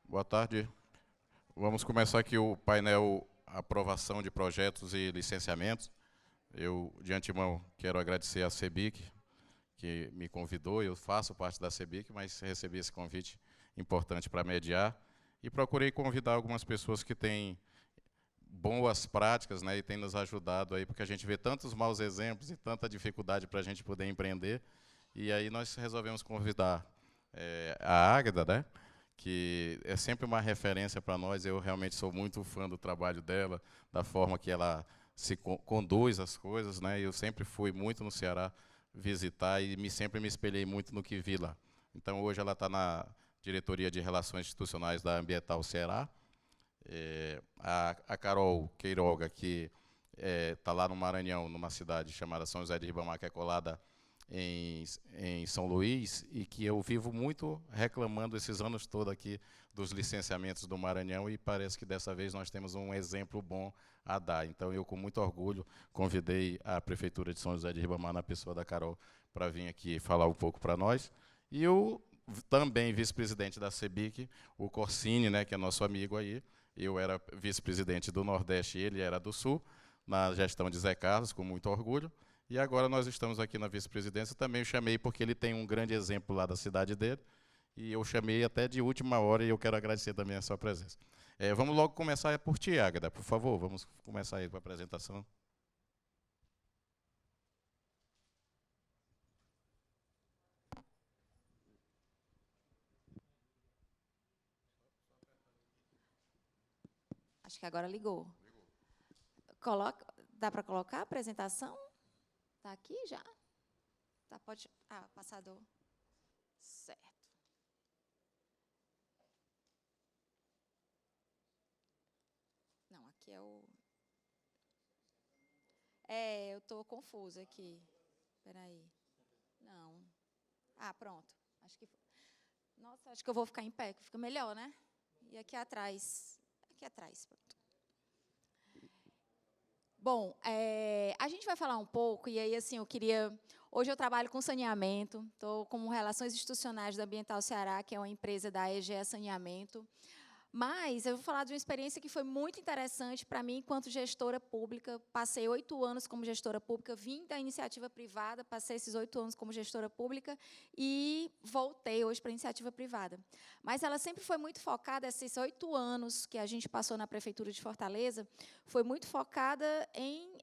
Boa tarde. Vamos começar aqui o painel aprovação de projetos e licenciamentos. Eu, de antemão, quero agradecer à CEBIC, que me convidou. Eu faço parte da CEBIC, mas recebi esse convite importante para mediar. E procurei convidar algumas pessoas que têm boas práticas, né, e têm nos ajudado aí, porque a gente vê tantos maus exemplos e tanta dificuldade para a gente poder empreender. E aí nós resolvemos convidar a Águeda, né, que é sempre uma referência para nós. Eu realmente sou muito fã do trabalho dela, da forma que ela se conduz as coisas, né? Eu sempre fui muito no Ceará visitar e sempre me espelhei muito no que vi lá. Então, hoje ela está na diretoria de Relações Institucionais da Ambiental Ceará. A Carol Queiroga, que está lá no Maranhão, numa cidade chamada São José de Ribamar, que é colada em São Luís, e que eu vivo muito reclamando esses anos todos aqui dos licenciamentos do Maranhão, e parece que dessa vez nós temos um exemplo bom a dar. Então, eu, com muito orgulho, convidei a Prefeitura de São José de Ribamar, na pessoa da Carol, para vir aqui falar um pouco para nós. E o também vice-presidente da CEBIC, o Corsini, né, que é nosso amigo aí. Eu era vice-presidente do Nordeste e ele era do Sul, na gestão de Zé Carlos, com muito orgulho. E agora nós estamos aqui na vice-presidência. Também o chamei porque ele tem um grande exemplo lá da cidade dele, e eu chamei até de última hora, e eu quero agradecer também a sua presença. Vamos logo começar por ti, Águeda, por favor, vamos começar aí com a apresentação. Acho que agora ligou. Coloca, dá para colocar a apresentação? Está aqui já? Tá, pode. Ah, passador. Certo. Não, aqui é o. Eu estou confusa aqui. Espera aí. Não. Ah, pronto. Acho que. Nossa, acho que eu vou ficar em pé, que fica melhor, né? E aqui atrás. Aqui atrás, pronto. Bom, a gente vai falar um pouco, e aí, assim, eu queria... Hoje eu trabalho com saneamento, estou com Relações Institucionais da Ambiental Ceará, que é uma empresa da EGEA Saneamento, mas eu vou falar de uma experiência que foi muito interessante para mim enquanto gestora pública. Passei 8 anos como gestora pública, vim da iniciativa privada, passei esses 8 anos como gestora pública e voltei hoje para a iniciativa privada. Mas ela sempre foi muito focada, esses 8 anos que a gente passou na Prefeitura de Fortaleza, foi muito focada em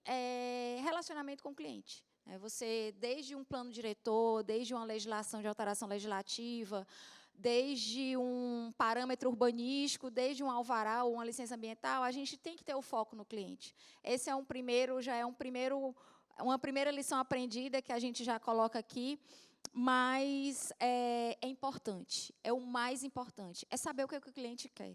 relacionamento com o cliente. Você, desde um plano diretor, desde uma legislação de alteração legislativa, desde um parâmetro urbanístico, desde um alvará ou uma licença ambiental, a gente tem que ter o foco no cliente. Esse é uma primeira lição aprendida que a gente já coloca aqui, mas é importante, é o mais importante, é saber o que o cliente quer.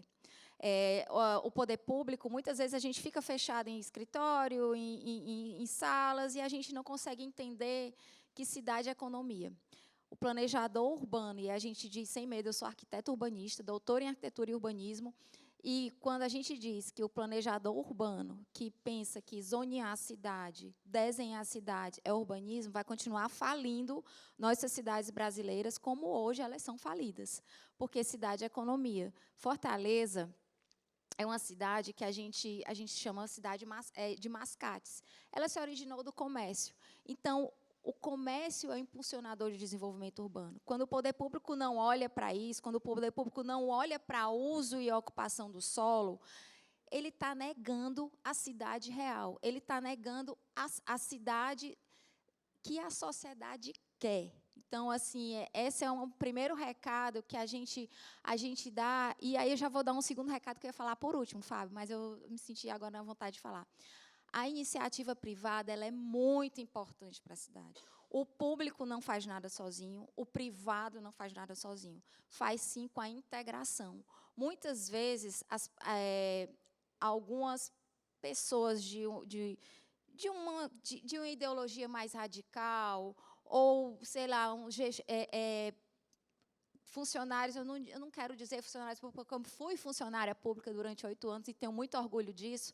O poder público, muitas vezes a gente fica fechado em escritório, em salas, e a gente não consegue entender que cidade é economia. O planejador urbano, e a gente diz sem medo, eu sou arquiteta urbanista, doutora em arquitetura e urbanismo, e quando a gente diz que o planejador urbano, que pensa que zonear a cidade, desenhar a cidade é urbanismo, vai continuar falindo nossas cidades brasileiras, como hoje elas são falidas, porque cidade é economia. Fortaleza é uma cidade que a gente chama cidade de mascates. Ela se originou do comércio. Então, o comércio é o impulsionador de desenvolvimento urbano. Quando o poder público não olha para isso, quando o poder público não olha para o uso e a ocupação do solo, ele está negando a cidade real, ele está negando a cidade que a sociedade quer. Então, assim, esse é um primeiro recado que a gente dá, e aí eu já vou dar um segundo recado que eu ia falar por último, Fábio, mas eu me senti agora na vontade de falar. A iniciativa privada ela é muito importante para a cidade. O público não faz nada sozinho, o privado não faz nada sozinho. Faz, sim, com a integração. Muitas vezes, algumas pessoas de uma ideologia mais radical, ou, sei lá, funcionários, eu não quero dizer funcionários públicos, porque eu fui funcionária pública durante 8 anos e tenho muito orgulho disso,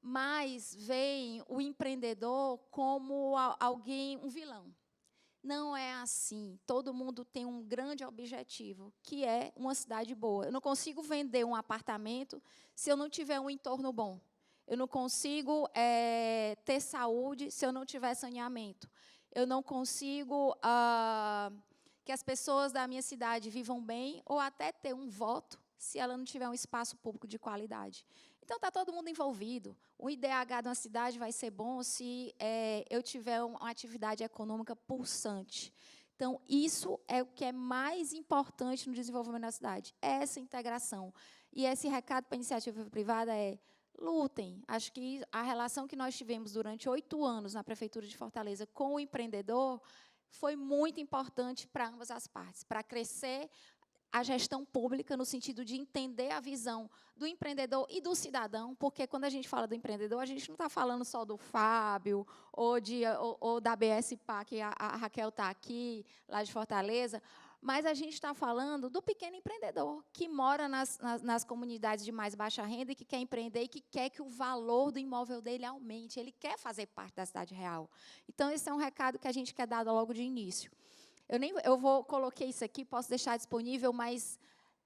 mas veem o empreendedor como alguém, um vilão. Não é assim. Todo mundo tem um grande objetivo, que é uma cidade boa. Eu não consigo vender um apartamento se eu não tiver um entorno bom. Eu não consigo ter saúde se eu não tiver saneamento. Eu não consigo que as pessoas da minha cidade vivam bem ou até ter um voto se ela não tiver um espaço público de qualidade. Então, está todo mundo envolvido. O IDH de uma cidade vai ser bom se eu tiver uma atividade econômica pulsante. Então, isso é o que é mais importante no desenvolvimento da cidade, essa integração. E esse recado para a iniciativa privada é: lutem. Acho que a relação que nós tivemos durante 8 anos na Prefeitura de Fortaleza com o empreendedor foi muito importante para ambas as partes, para crescer a gestão pública, no sentido de entender a visão do empreendedor e do cidadão, porque, quando a gente fala do empreendedor, a gente não está falando só do Fábio ou da BSPA, que a Raquel está aqui, lá de Fortaleza, mas a gente está falando do pequeno empreendedor, que mora nas comunidades de mais baixa renda e que quer empreender e que quer que o valor do imóvel dele aumente, ele quer fazer parte da cidade real. Então, esse é um recado que a gente quer dar logo de início. Coloquei isso aqui, posso deixar disponível, mas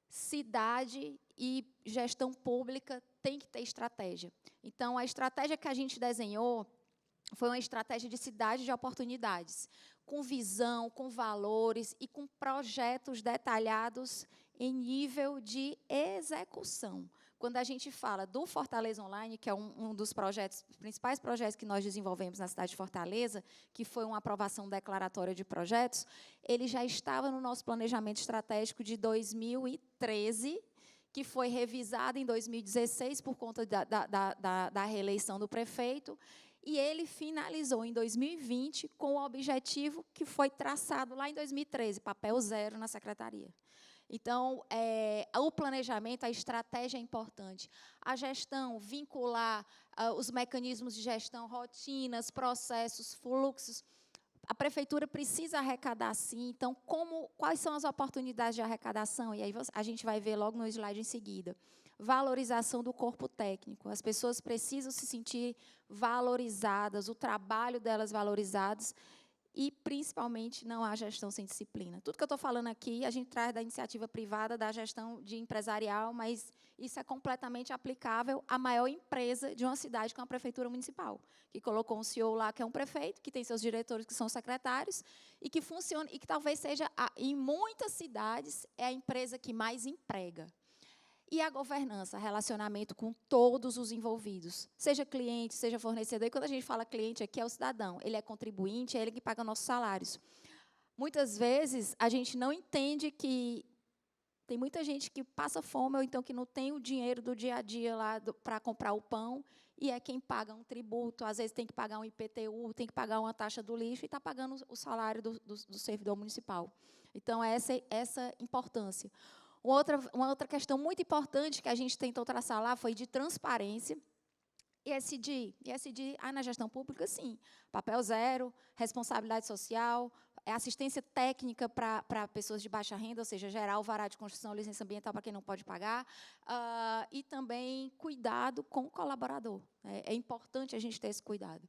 cidade e gestão pública tem que ter estratégia. Então, a estratégia que a gente desenhou foi uma estratégia de cidade de oportunidades, com visão, com valores e com projetos detalhados em nível de execução. Quando a gente fala do Fortaleza Online, que é um dos principais projetos que nós desenvolvemos na cidade de Fortaleza, que foi uma aprovação declaratória de projetos, ele já estava no nosso planejamento estratégico de 2013, que foi revisado em 2016 por conta da reeleição do prefeito, e ele finalizou em 2020 com o objetivo que foi traçado lá em 2013, papel 0 na secretaria. Então, o planejamento, a estratégia é importante. A gestão, vincular os mecanismos de gestão, rotinas, processos, fluxos. A prefeitura precisa arrecadar, sim. Então, quais são as oportunidades de arrecadação? E aí a gente vai ver logo no slide em seguida. Valorização do corpo técnico. As pessoas precisam se sentir valorizadas, o trabalho delas valorizados. E, principalmente, não há gestão sem disciplina. Tudo que eu estou falando aqui, a gente traz da iniciativa privada, da gestão de empresarial, mas isso é completamente aplicável à maior empresa de uma cidade, que é uma prefeitura municipal, que colocou um CEO lá, que é um prefeito, que tem seus diretores, que são secretários, e que funciona, e que talvez seja, em muitas cidades, é a empresa que mais emprega. E a governança, relacionamento com todos os envolvidos, seja cliente, seja fornecedor. E quando a gente fala cliente aqui, é o cidadão, ele é contribuinte, é ele que paga nossos salários. Muitas vezes, a gente não entende que tem muita gente que passa fome, ou então que não tem o dinheiro do dia a dia lá para comprar o pão, e é quem paga um tributo, às vezes tem que pagar um IPTU, tem que pagar uma taxa do lixo, e está pagando o salário do servidor municipal. Então, essa importância. Uma outra questão muito importante que a gente tentou traçar lá foi de transparência. ESG na gestão pública, sim. Papel 0, responsabilidade social, assistência técnica para pessoas de baixa renda, ou seja, gerar alvará de construção, licença ambiental para quem não pode pagar, e também cuidado com o colaborador. É importante a gente ter esse cuidado.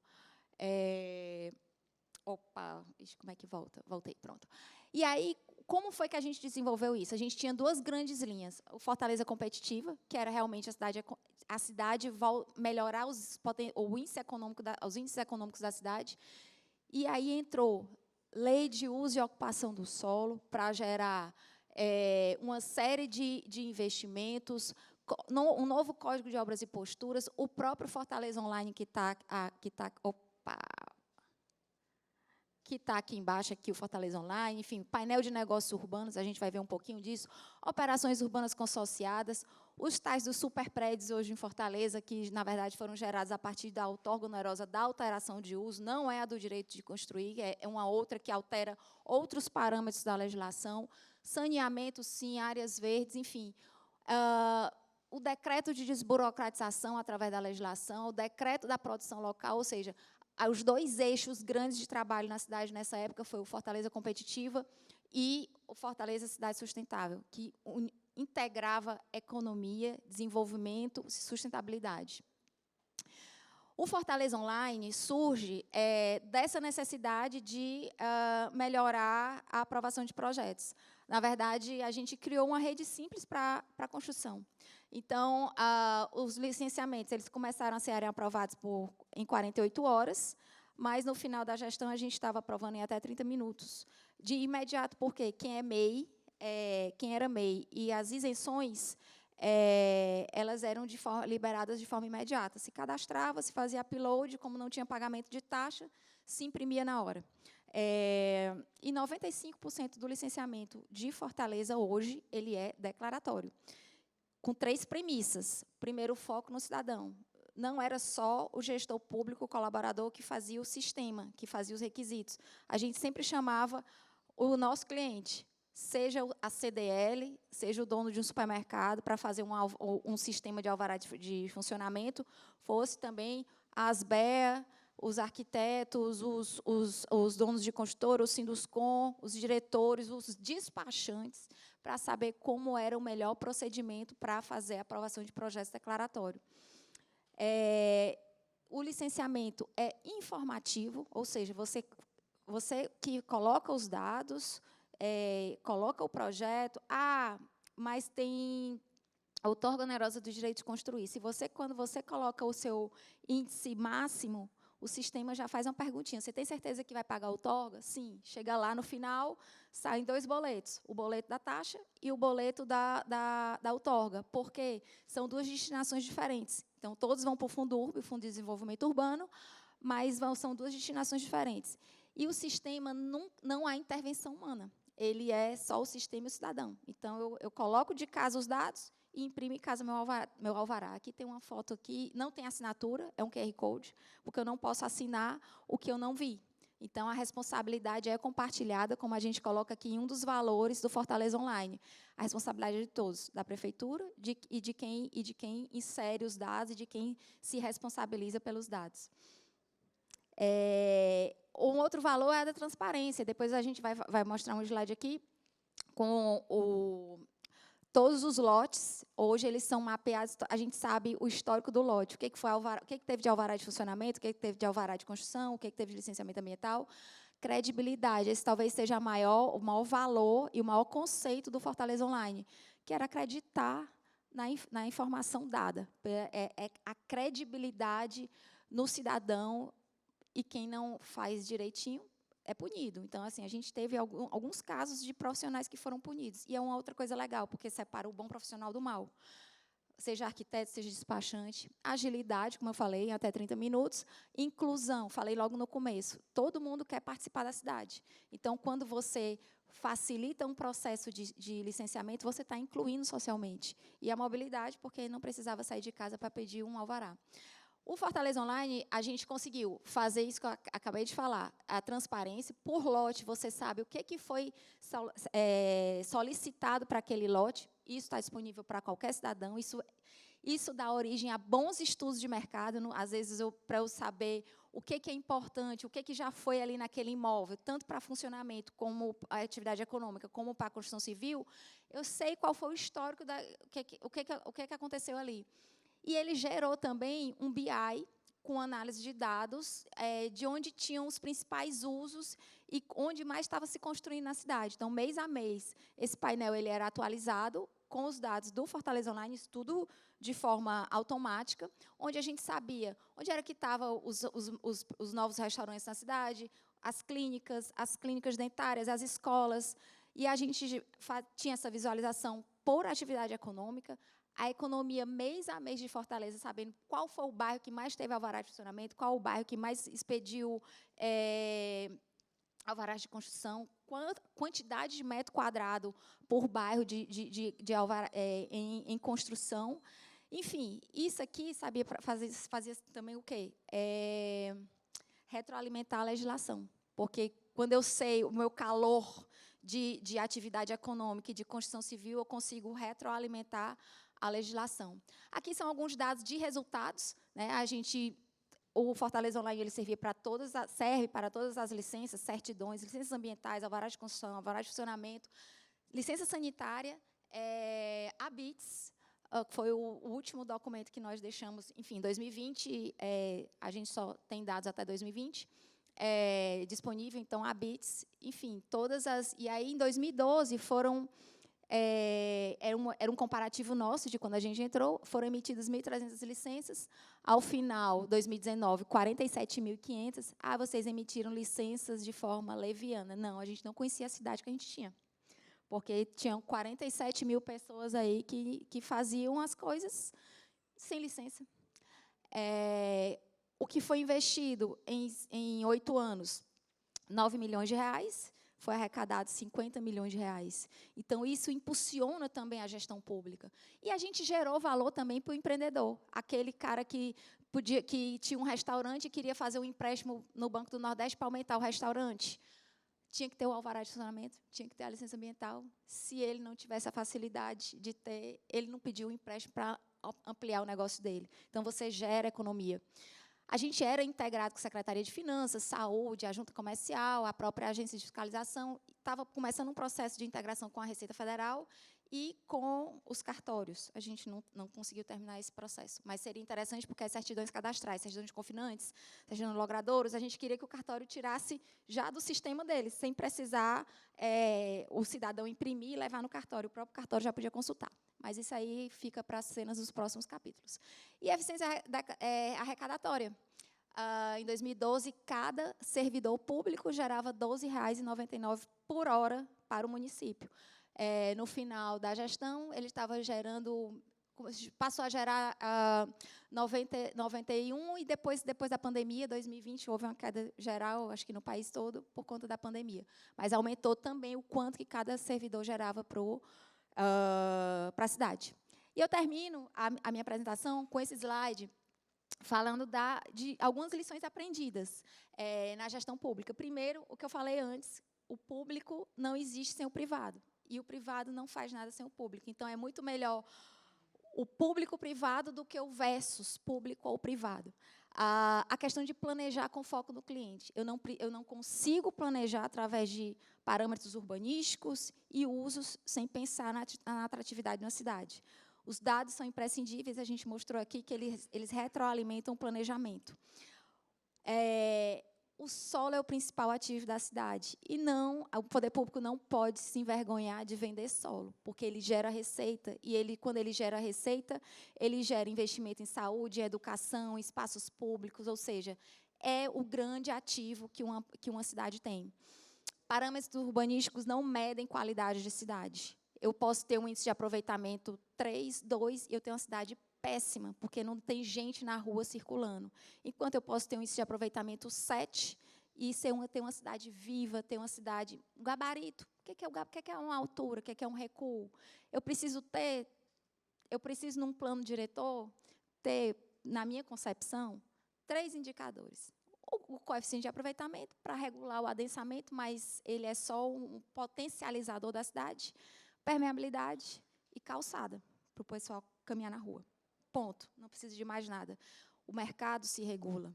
Como é que volta? Voltei, pronto. E aí, como foi que a gente desenvolveu isso? A gente tinha 2 grandes linhas. O Fortaleza Competitiva, que era realmente a cidade melhorar os índices econômicos da cidade. E aí entrou lei de uso e ocupação do solo para gerar uma série de investimentos, um novo Código de Obras e Posturas, o próprio Fortaleza Online, que está aqui embaixo, aqui o Fortaleza Online, enfim, painel de negócios urbanos, a gente vai ver um pouquinho disso, operações urbanas consorciadas, os tais dos superprédios hoje em Fortaleza, que, na verdade, foram gerados a partir da outorga onerosa da alteração de uso, não é a do direito de construir, é uma outra que altera outros parâmetros da legislação, saneamento, sim, áreas verdes, enfim. O decreto de desburocratização através da legislação, o decreto da produção local, ou seja, os 2 eixos grandes de trabalho na cidade nessa época foi o Fortaleza Competitiva e o Fortaleza Cidade Sustentável, que integrava economia, desenvolvimento e sustentabilidade. O Fortaleza Online surge dessa necessidade de melhorar a aprovação de projetos. Na verdade, a gente criou uma rede simples para a construção. Então, os licenciamentos eles começaram a serem aprovados em 48 horas, mas, no final da gestão, a gente estava aprovando em até 30 minutos. De imediato, porque quem é MEI, quem era MEI e as isenções, elas eram liberadas de forma imediata. Se cadastrava, se fazia upload, como não tinha pagamento de taxa, se imprimia na hora. E 95% do licenciamento de Fortaleza, hoje, ele é declaratório, com 3 premissas. Primeiro, o foco no cidadão. Não era só o gestor público, o colaborador, que fazia o sistema, que fazia os requisitos. A gente sempre chamava o nosso cliente, seja a CDL, seja o dono de um supermercado, para fazer um sistema de alvará de funcionamento, fosse também a ASBEA, os arquitetos, os donos de construtora, os Sinduscom, os diretores, os despachantes, para saber como era o melhor procedimento para fazer a aprovação de projetos declaratórios. O licenciamento é informativo, ou seja, você que coloca os dados, coloca o projeto, mas tem a outorga onerosa do direito de construir. Quando você coloca o seu índice máximo, o sistema já faz uma perguntinha. Você tem certeza que vai pagar a outorga? Sim. Chega lá no final, saem 2 boletos, o boleto da taxa e o boleto da outorga, porque são 2 destinações diferentes. Então, todos vão para o Fundo Urb, o Fundo de Desenvolvimento Urbano, mas são 2 destinações diferentes. E o sistema, não há intervenção humana. Ele é só o sistema e o cidadão. Então, eu coloco de casa os dados e imprimo em casa meu alvará. Aqui tem uma foto aqui, não tem assinatura, é um QR Code, porque eu não posso assinar o que eu não vi. Então, a responsabilidade é compartilhada, como a gente coloca aqui em um dos valores do Fortaleza Online. A responsabilidade é de todos, da prefeitura e de quem insere os dados e de quem se responsabiliza pelos dados. Um outro valor é a da transparência. Depois a gente vai mostrar um slide aqui com todos os lotes. Hoje eles são mapeados. A gente sabe o histórico do lote. O que foi alvará, o que teve de alvará de funcionamento, o que teve de alvará de construção, o que teve de licenciamento ambiental. Credibilidade. Esse talvez seja o maior valor e o maior conceito do Fortaleza Online, que era acreditar na informação dada. A credibilidade no cidadão. E quem não faz direitinho é punido. Então, assim, a gente teve alguns casos de profissionais que foram punidos. E é uma outra coisa legal, porque separa o bom profissional do mal. Seja arquiteto, seja despachante. Agilidade, como eu falei, em até 30 minutos. Inclusão, falei logo no começo. Todo mundo quer participar da cidade. Então, quando você facilita um processo de licenciamento, você está incluindo socialmente. E a mobilidade, porque não precisava sair de casa para pedir um alvará. O Fortaleza Online, a gente conseguiu fazer isso que eu acabei de falar, a transparência. Por lote, você sabe o que foi solicitado para aquele lote. Isso está disponível para qualquer cidadão. Isso dá origem a bons estudos de mercado. Às vezes, para eu saber o que é importante, o que já foi ali naquele imóvel, tanto para funcionamento, como a atividade econômica, como para a construção civil, eu sei qual foi o histórico, o que aconteceu ali. E ele gerou também um BI com análise de dados, de onde tinham os principais usos e onde mais estava se construindo na cidade. Então, mês a mês, esse painel ele era atualizado com os dados do Fortaleza Online, isso tudo de forma automática, onde a gente sabia onde era que estavam os novos restaurantes na cidade, as clínicas dentárias, as escolas, e a gente tinha essa visualização por atividade econômica, a economia mês a mês de Fortaleza, sabendo qual foi o bairro que mais teve alvará de funcionamento, qual o bairro que mais expediu alvarás de construção, quantidade de metro quadrado por bairro de alvará, em construção. Enfim, isso aqui fazia também o quê? Retroalimentar a legislação. Porque, quando eu sei o meu calor de atividade econômica e de construção civil, eu consigo retroalimentar a legislação. Aqui são alguns dados de resultados, né? O Fortaleza Online ele serve para todas as licenças, certidões, licenças ambientais, alvará de construção, alvará de funcionamento, licença sanitária, ABITS, foi o último documento que nós deixamos, enfim, 2020, a gente só tem dados até 2020, disponível, então, a BITS, enfim, todas as... E aí, em 2012, era um comparativo nosso de quando a gente entrou, foram emitidas 1.300 licenças, ao final, 2019, 47.500. Vocês emitiram licenças de forma leviana. Não, a gente não conhecia a cidade que a gente tinha, porque tinham 47 mil pessoas aí que faziam as coisas sem licença. O que foi investido em 8 anos, 9 milhões de reais, foi arrecadado 50 milhões de reais. Então, isso impulsiona também a gestão pública. E a gente gerou valor também para o empreendedor. Aquele cara que tinha um restaurante e queria fazer um empréstimo no Banco do Nordeste para aumentar o restaurante. Tinha que ter o alvará de funcionamento, tinha que ter a licença ambiental. Se ele não tivesse a facilidade de ter, ele não pediu o empréstimo para ampliar o negócio dele. Então, você gera economia. A gente era integrado com a Secretaria de Finanças, Saúde, a Junta Comercial, a própria Agência de Fiscalização. Estava começando um processo de integração com a Receita Federal e com os cartórios. A gente não conseguiu terminar esse processo, mas seria interessante porque as certidões cadastrais, certidões de confinantes, certidões de logradouros, a gente queria que o cartório tirasse já do sistema deles, sem precisar o cidadão imprimir e levar no cartório. O próprio cartório já podia consultar. Mas isso aí fica para as cenas dos próximos capítulos. E a eficiência arrecadatória. Em 2012, cada servidor público gerava R$ 12,99 por hora para o município. No final da gestão, ele estava gerando, passou a gerar 91, e depois da pandemia, 2020, houve uma queda geral, acho que no país todo, por conta da pandemia. Mas aumentou também o quanto que cada servidor gerava para a cidade. E eu termino a minha apresentação com esse slide, falando de algumas lições aprendidas na gestão pública. Primeiro, o que eu falei antes, o público não existe sem o privado, e o privado não faz nada sem o público. Então, é muito melhor o público-privado do que o versus público ou privado. A questão de planejar com foco no cliente. Eu não consigo planejar através de parâmetros urbanísticos e usos sem pensar na atratividade de uma cidade. Os dados são imprescindíveis, a gente mostrou aqui que eles retroalimentam o planejamento. O solo é o principal ativo da cidade, e o poder público não pode se envergonhar de vender solo, porque ele gera receita, e quando ele gera receita, ele gera investimento em saúde, educação, espaços públicos, ou seja, é o grande ativo que uma cidade tem. Parâmetros urbanísticos não medem qualidade de cidade. Eu posso ter um índice de aproveitamento 3, 2, e eu tenho uma cidade péssima, porque não tem gente na rua circulando. Enquanto eu posso ter um índice de aproveitamento 7 e ter uma cidade viva, ter uma cidade... Um gabarito. O que é uma altura? O que é um recuo? Eu preciso, num plano diretor, ter, na minha concepção, 3 indicadores. O coeficiente de aproveitamento, para regular o adensamento, mas ele é só um potencializador da cidade. Permeabilidade e calçada, para o pessoal caminhar na rua. Ponto. Não precisa de mais nada. O mercado se regula.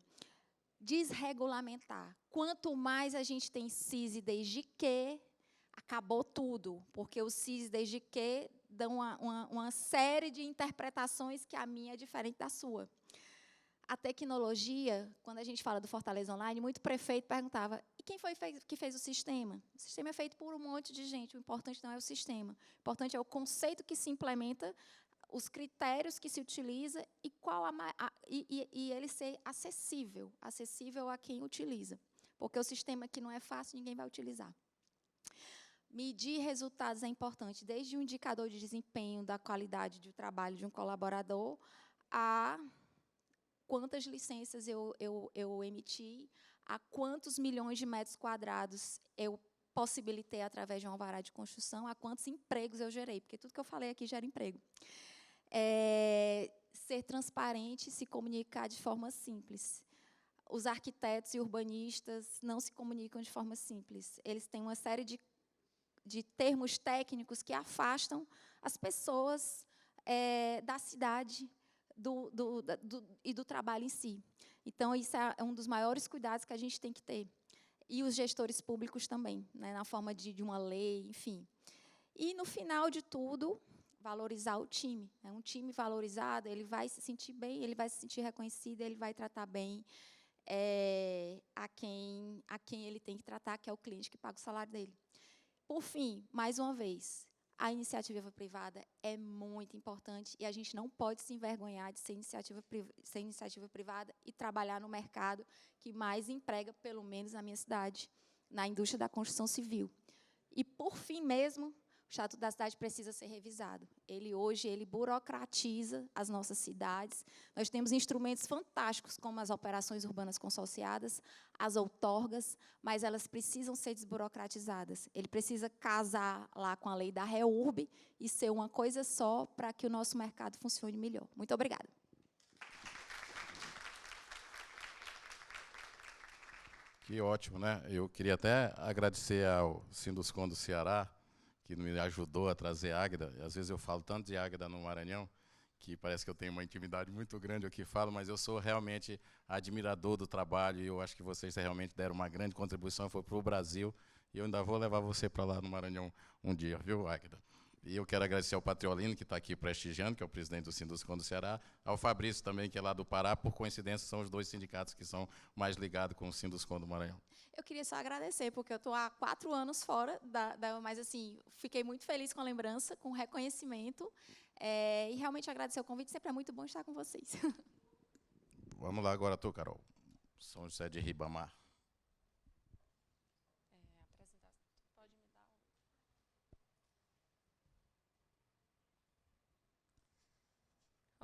Desregulamentar. Quanto mais a gente tem CIS desde que, acabou tudo, porque os CIS desde que dão uma série de interpretações que a minha é diferente da sua. A tecnologia, quando a gente fala do Fortaleza Online, muito prefeito perguntava, e quem foi que fez o sistema? O sistema é feito por um monte de gente, o importante não é o sistema. O importante é o conceito que se implementa, os critérios que se utiliza e ele ser acessível a quem utiliza. Porque o sistema que não é fácil, ninguém vai utilizar. Medir resultados é importante, desde o indicador de desempenho da qualidade do trabalho de um colaborador a quantas licenças eu emiti, a quantos milhões de metros quadrados eu possibilitei através de um alvará de construção, a quantos empregos eu gerei, porque tudo que eu falei aqui gera emprego. Ser transparente, se comunicar de forma simples. Os arquitetos e urbanistas não se comunicam de forma simples. Eles têm uma série de termos técnicos que afastam as pessoas da cidade e do trabalho em si. Então, isso é um dos maiores cuidados que a gente tem que ter. E os gestores públicos também, né, na forma de uma lei, enfim. E, no final de tudo, valorizar o time. Né? Um time valorizado, ele vai se sentir bem, ele vai se sentir reconhecido, ele vai tratar bem a quem ele tem que tratar, que é o cliente que paga o salário dele. Por fim, mais uma vez, a iniciativa privada é muito importante e a gente não pode se envergonhar de ser iniciativa privada e trabalhar no mercado que mais emprega, pelo menos na minha cidade, na indústria da construção civil. E, por fim mesmo, o Estatuto da Cidade precisa ser revisado. Hoje, ele burocratiza as nossas cidades. Nós temos instrumentos fantásticos, como as operações urbanas consorciadas, as outorgas, mas elas precisam ser desburocratizadas. Ele precisa casar lá com a lei da REURB e ser uma coisa só para que o nosso mercado funcione melhor. Muito obrigada. Que ótimo, né? Eu queria até agradecer ao Sinduscon do Ceará, que me ajudou a trazer Águeda. Às vezes eu falo tanto de Águeda no Maranhão, que parece que eu tenho uma intimidade muito grande aqui falo, mas eu sou realmente admirador do trabalho e eu acho que vocês realmente deram uma grande contribuição, foi para o Brasil, e eu ainda vou levar você para lá no Maranhão um dia, viu, Águeda? E eu quero agradecer ao Patriolino, que está aqui prestigiando, que é o presidente do Sinduscon do Ceará, ao Fabrício também, que é lá do Pará, por coincidência, são os dois sindicatos que são mais ligados com o Sinduscon do Maranhão. Eu queria só agradecer, porque eu estou há 4 anos fora, mas, assim, fiquei muito feliz com a lembrança, com o reconhecimento, e realmente agradecer o convite, sempre é muito bom estar com vocês. Vamos lá agora, tu, Carol. São José de Ribamar.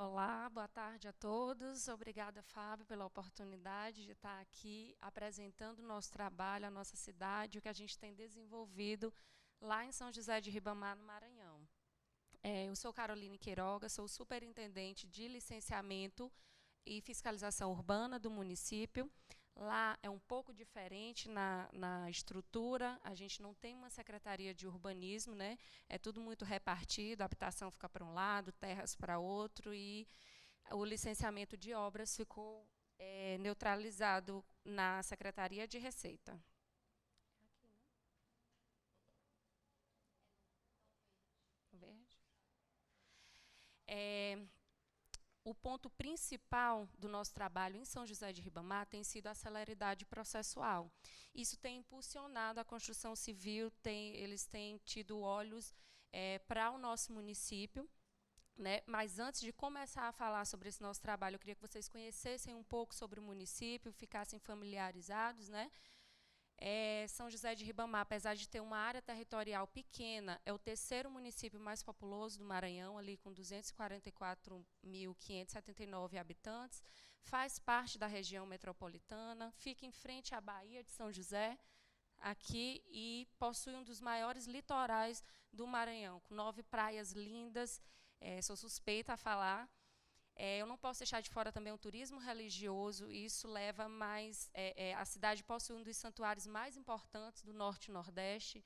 Olá, boa tarde a todos. Obrigada, Fábio, pela oportunidade de estar aqui apresentando o nosso trabalho, a nossa cidade, o que a gente tem desenvolvido lá em São José de Ribamar, no Maranhão. Eu sou Caroline Queiroga, sou superintendente de licenciamento e fiscalização urbana do município. Lá é um pouco diferente na estrutura, a gente não tem uma secretaria de urbanismo, né? É tudo muito repartido, a habitação fica para um lado, terras para outro, e o licenciamento de obras ficou neutralizado na Secretaria de Receita. Verde. O ponto principal do nosso trabalho em São José de Ribamar tem sido a celeridade processual. Isso tem impulsionado a construção civil, eles têm tido olhos para o nosso município, né? Mas antes de começar a falar sobre esse nosso trabalho, eu queria que vocês conhecessem um pouco sobre o município, ficassem familiarizados, né? São José de Ribamar, apesar de ter uma área territorial pequena, é o 3º município mais populoso do Maranhão, ali com 244.579 habitantes, faz parte da região metropolitana, fica em frente à Baía de São José, aqui, e possui um dos maiores litorais do Maranhão, com 9 praias lindas, sou suspeita a falar. Eu não posso deixar de fora também o turismo religioso, e isso leva mais... a cidade possui um dos santuários mais importantes do Norte e Nordeste.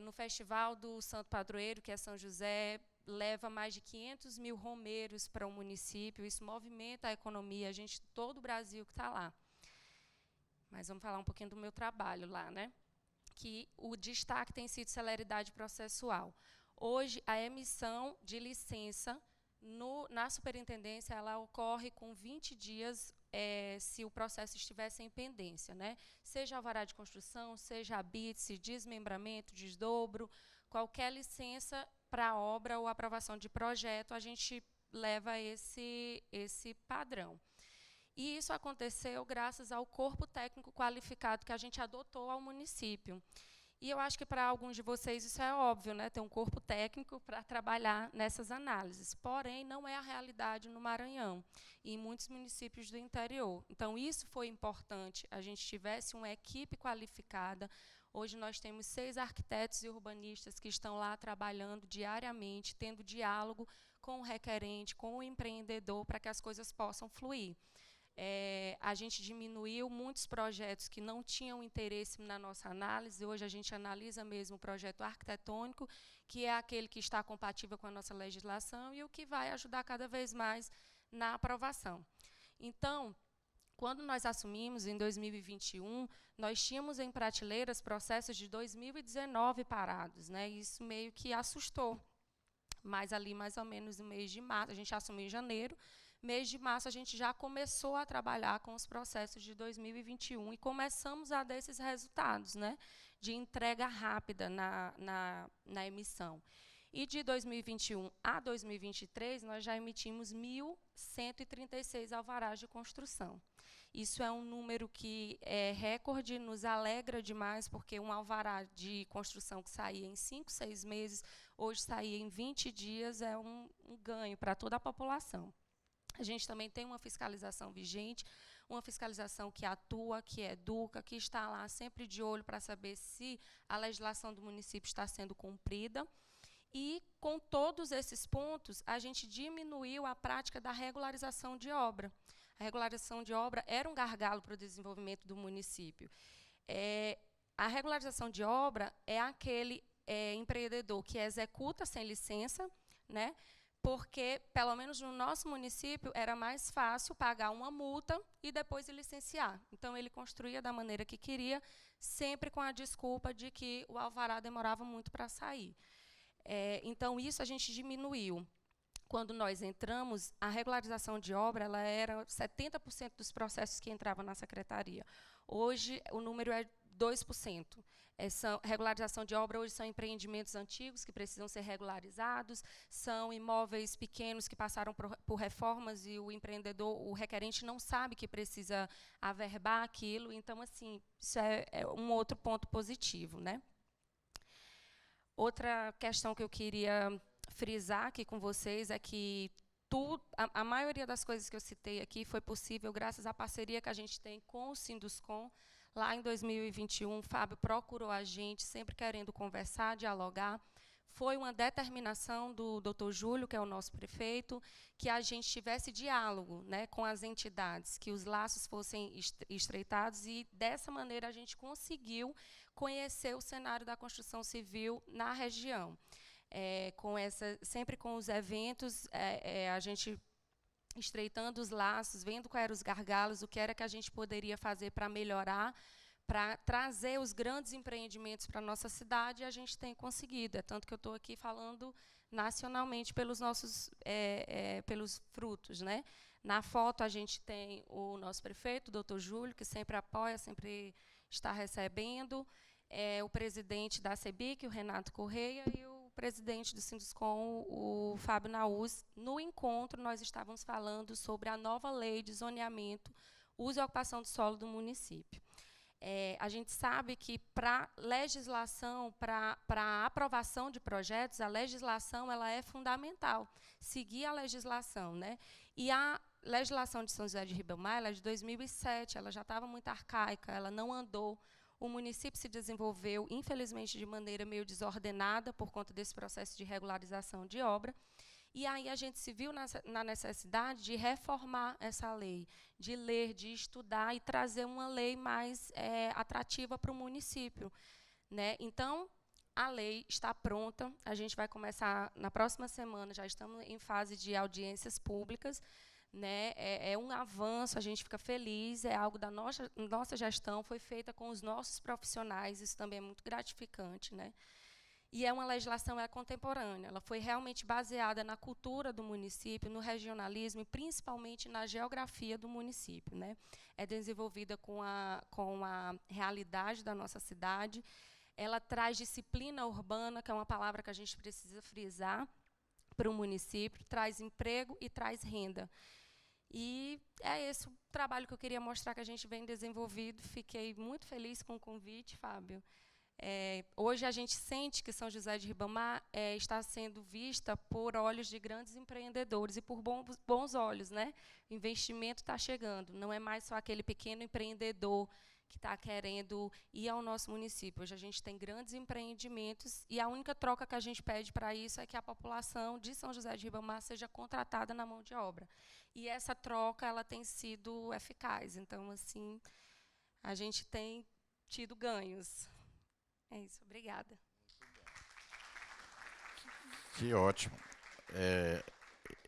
No Festival do Santo Padroeiro, que é São José, leva mais de 500 mil romeiros para o município, isso movimenta a economia, a gente, todo o Brasil que está lá. Mas vamos falar um pouquinho do meu trabalho lá, né? Que o destaque tem sido celeridade processual. Hoje, a emissão de licença na superintendência, ela ocorre com 20 dias se o processo estiver sem pendência, né? Seja alvará de construção, seja habite-se, desmembramento, desdobro, qualquer licença para obra ou aprovação de projeto, a gente leva esse padrão. E isso aconteceu graças ao corpo técnico qualificado que a gente adotou ao município. E eu acho que para alguns de vocês isso é óbvio, né? Ter um corpo técnico para trabalhar nessas análises. Porém, não é a realidade no Maranhão e em muitos municípios do interior. Então, isso foi importante, a gente tivesse uma equipe qualificada. Hoje nós temos 6 arquitetos e urbanistas que estão lá trabalhando diariamente, tendo diálogo com o requerente, com o empreendedor, para que as coisas possam fluir. A gente diminuiu muitos projetos que não tinham interesse na nossa análise. Hoje a gente analisa mesmo o projeto arquitetônico, que é aquele que está compatível com a nossa legislação e o que vai ajudar cada vez mais na aprovação. Então, quando nós assumimos, em 2021, nós tínhamos em prateleiras processos de 2019 parados, né? Isso meio que assustou mas ali mais ou menos no mês de março, a gente assumiu em janeiro, mês de março a gente já começou a trabalhar com os processos de 2021 e começamos a dar esses resultados, né, de entrega rápida na emissão. E de 2021 a 2023, nós já emitimos 1.136 alvarás de construção. Isso é um número que é recorde, nos alegra demais, porque um alvará de construção que saía em 5, 6 meses, hoje saía em 20 dias, é um ganho para toda a população. A gente também tem uma fiscalização vigente, uma fiscalização que atua, que educa, que está lá sempre de olho para saber se a legislação do município está sendo cumprida. E, com todos esses pontos, a gente diminuiu a prática da regularização de obra. A regularização de obra era um gargalo para o desenvolvimento do município. A regularização de obra é aquele empreendedor que executa sem licença, né, porque, pelo menos no nosso município, era mais fácil pagar uma multa e depois licenciar. Então, ele construía da maneira que queria, sempre com a desculpa de que o alvará demorava muito para sair. Então, isso a gente diminuiu. Quando nós entramos, a regularização de obra ela era 70% dos processos que entravam na secretaria. Hoje, o número é 2%. Regularização de obra hoje são empreendimentos antigos que precisam ser regularizados, são imóveis pequenos que passaram por reformas e o empreendedor, o requerente, não sabe que precisa averbar aquilo. Então, assim, isso é um outro ponto positivo, né? Outra questão que eu queria frisar aqui com vocês é que a maioria das coisas que eu citei aqui foi possível graças à parceria que a gente tem com o Sinduscom. Lá em 2021, o Fábio procurou a gente, sempre querendo conversar, dialogar. Foi uma determinação do Dr. Júlio, que é o nosso prefeito, que a gente tivesse diálogo, né, com as entidades, que os laços fossem estreitados, e, dessa maneira, a gente conseguiu conhecer o cenário da construção civil na região. Sempre com os eventos, a gente estreitando os laços, vendo quais eram os gargalos, o que era que a gente poderia fazer para melhorar, para trazer os grandes empreendimentos para a nossa cidade, e a gente tem conseguido. É tanto que eu estou aqui falando nacionalmente pelos nossos pelos frutos, né? Na foto, a gente tem o nosso prefeito, o Dr. Júlio, que sempre apoia, sempre está recebendo, o presidente da CEBIC, o Renato Correia, e o presidente do Sinduscom, o Fábio Naus. No encontro, nós estávamos falando sobre a nova lei de zoneamento, uso e ocupação do solo do município. A gente sabe que, para legislação, para a aprovação de projetos, a legislação ela é fundamental, seguir a legislação, né? E a legislação de São José de Ribamar, ela é de 2007, ela já estava muito arcaica, ela não andou. O município se desenvolveu, infelizmente, de maneira meio desordenada por conta desse processo de regularização de obra. E aí a gente se viu na necessidade de reformar essa lei, de ler, de estudar e trazer uma lei mais atrativa para o município, né? Então, a lei está pronta, a gente vai começar na próxima semana, já estamos em fase de audiências públicas, né? É um avanço, a gente fica feliz, é algo da nossa gestão, foi feita com os nossos profissionais, isso também é muito gratificante, né? E é uma legislação contemporânea, ela foi realmente baseada na cultura do município, no regionalismo e principalmente na geografia do município, né? É desenvolvida com a realidade da nossa cidade, ela traz disciplina urbana, que é uma palavra que a gente precisa frisar para o município, traz emprego e traz renda. E é esse o trabalho que eu queria mostrar que a gente vem desenvolvido. Fiquei muito feliz com o convite, Fábio. Hoje a gente sente que São José de Ribamar está sendo vista por olhos de grandes empreendedores e por bons olhos, né? O investimento está chegando, não é mais só aquele pequeno empreendedor que está querendo ir ao nosso município. Hoje a gente tem grandes empreendimentos e a única troca que a gente pede para isso é que a população de São José de Ribamar seja contratada na mão de obra. E essa troca ela tem sido eficaz. Então, assim, a gente tem tido ganhos. É isso, obrigada. Que ótimo.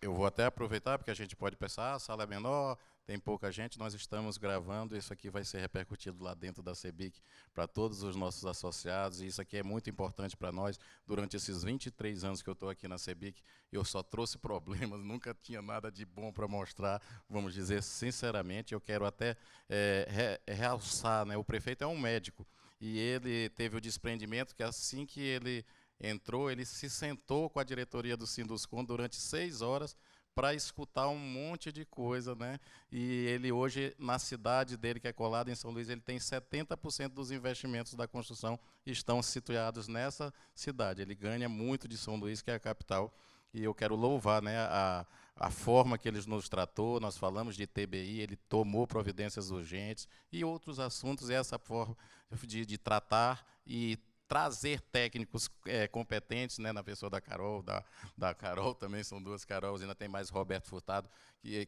Eu vou até aproveitar, porque a gente pode pensar, a sala é menor, tem pouca gente, nós estamos gravando, isso aqui vai ser repercutido lá dentro da CEBIC para todos os nossos associados, e isso aqui é muito importante para nós. Durante esses 23 anos que eu estou aqui na CEBIC, eu só trouxe problemas, nunca tinha nada de bom para mostrar, vamos dizer sinceramente. Eu quero até realçar, né, o prefeito é um médico, e ele teve o desprendimento que assim que ele entrou, ele se sentou com a diretoria do Sinduscon durante 6 horas, para escutar um monte de coisa, né? E ele hoje, na cidade dele, que é colada em São Luís, ele tem 70% dos investimentos da construção estão situados nessa cidade. Ele ganha muito de São Luís, que é a capital, e eu quero louvar, né, a forma que ele nos tratou. Nós falamos de TBI, ele tomou providências urgentes e outros assuntos, e essa forma de tratar e trazer técnicos competentes, né, na pessoa da Carol, da Carol também, são 2 Carols, ainda tem mais Roberto Furtado,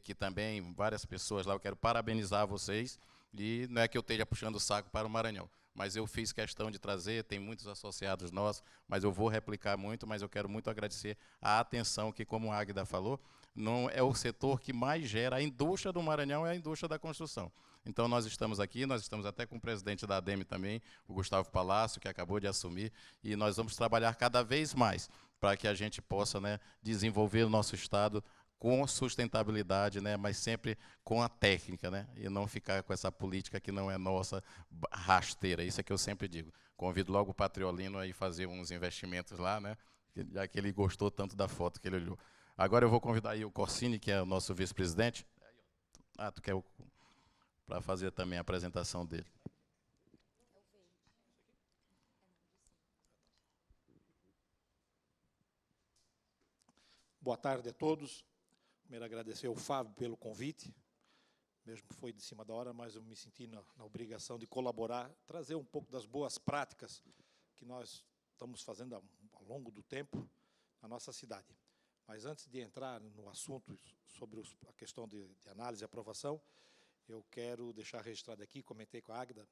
que também, várias pessoas lá. Eu quero parabenizar vocês, e não é que eu esteja puxando o saco para o Maranhão, mas eu fiz questão de trazer, tem muitos associados nossos, mas eu vou replicar muito, mas eu quero muito agradecer a atenção que, como a Águida falou, não é o setor que mais gera, a indústria do Maranhão é a indústria da construção. Então, nós estamos aqui, nós estamos até com o presidente da ADEME também, o Gustavo Palácio, que acabou de assumir, e nós vamos trabalhar cada vez mais para que a gente possa, né, desenvolver o nosso Estado com sustentabilidade, né, mas sempre com a técnica, né, e não ficar com essa política que não é nossa, rasteira. Isso é que eu sempre digo. Convido logo o Patriolino a ir fazer uns investimentos lá, né, já que ele gostou tanto da foto que ele olhou. Agora eu vou convidar aí o Corsini, que é o nosso vice-presidente. Ah, tu quer para fazer também a apresentação dele. Boa tarde a todos. Primeiro, agradecer ao Fábio pelo convite. Mesmo que foi de cima da hora, mas eu me senti na obrigação de colaborar, trazer um pouco das boas práticas que nós estamos fazendo ao longo do tempo na nossa cidade. Mas antes de entrar no assunto sobre a questão de análise e aprovação, eu quero deixar registrado aqui, comentei com a Águida,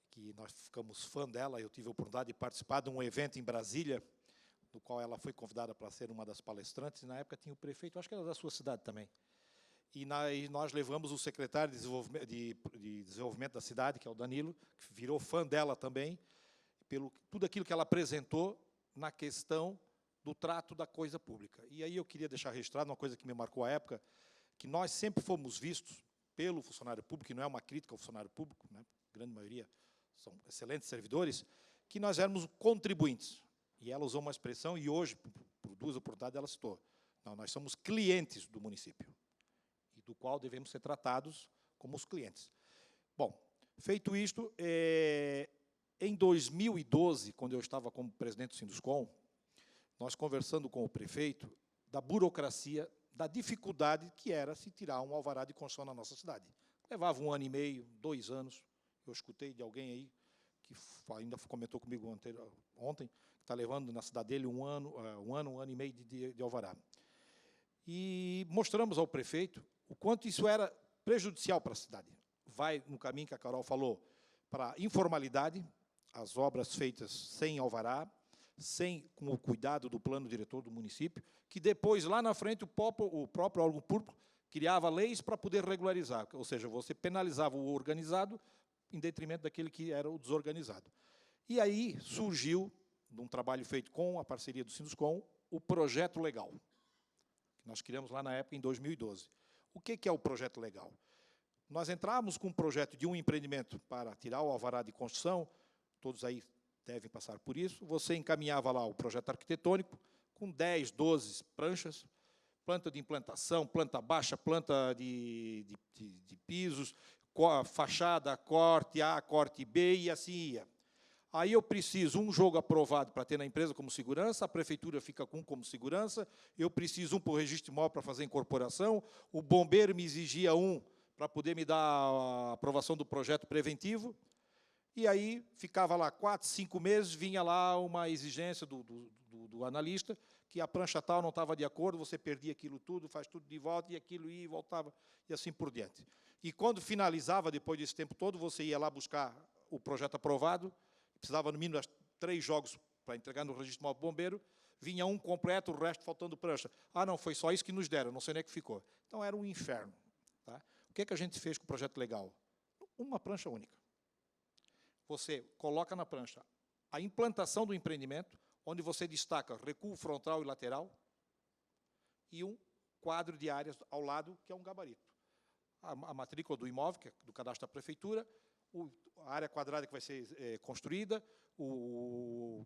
que nós ficamos fã dela. Eu tive a oportunidade de participar de um evento em Brasília, no qual ela foi convidada para ser uma das palestrantes, e na época tinha o prefeito, acho que era da sua cidade também. E nós levamos o secretário de desenvolvimento da cidade, que é o Danilo, que virou fã dela também, pelo tudo aquilo que ela apresentou na questão do trato da coisa pública. E aí eu queria deixar registrado uma coisa que me marcou a época, que nós sempre fomos vistos pelo funcionário público, e não é uma crítica ao funcionário público, né, a grande maioria são excelentes servidores, que nós éramos contribuintes. E ela usou uma expressão, e hoje, por 2 oportunidades, ela citou. Não, nós somos clientes do município, e do qual devemos ser tratados como os clientes. Bom, feito isto, em 2012, quando eu estava como presidente do Sinduscon, nós conversando com o prefeito da burocracia, da dificuldade que era se tirar um alvará de construção na nossa cidade. Levava 1 ano e meio, 2 anos. Eu escutei de alguém aí, que ainda comentou comigo ontem, que está levando na cidade dele um ano e meio de alvará. E mostramos ao prefeito o quanto isso era prejudicial para a cidade. Vai no caminho que a Carol falou, para a informalidade, as obras feitas sem alvará, com o cuidado do plano diretor do município, que depois, lá na frente, o próprio órgão público criava leis para poder regularizar, ou seja, você penalizava o organizado em detrimento daquele que era o desorganizado. E aí surgiu, num trabalho feito com a parceria do Sinduscon, o projeto legal, que nós criamos lá na época, em 2012. O que é o projeto legal? Nós entramos com um projeto de um empreendimento para tirar o alvará de construção, todos aí devem passar por isso. Você encaminhava lá o projeto arquitetônico, com 10, 12 pranchas, planta de implantação, planta baixa, planta de pisos, fachada, corte A, corte B, e assim ia. Aí eu preciso um jogo aprovado para ter na empresa como segurança, a prefeitura fica com um como segurança, eu preciso um para o registro imóvel para fazer incorporação, o bombeiro me exigia um para poder me dar a aprovação do projeto preventivo, e aí ficava lá 4, 5 meses, vinha lá uma exigência do analista, que a prancha tal não estava de acordo, você perdia aquilo tudo, faz tudo de volta, e aquilo ia e voltava, e assim por diante. E quando finalizava, depois desse tempo todo, você ia lá buscar o projeto aprovado, precisava no mínimo 3 jogos para entregar no registro móvel bombeiro, vinha um completo, o resto faltando prancha. Ah, não, foi só isso que nos deram, não sei nem o que ficou. Então, era um inferno. Tá? que a gente fez com o projeto legal? Uma prancha única. Você coloca na prancha a implantação do empreendimento, onde você destaca recuo frontal e lateral, e um quadro de áreas ao lado, que é um gabarito. A matrícula do imóvel, que é do cadastro da prefeitura, a área quadrada que vai ser construída, o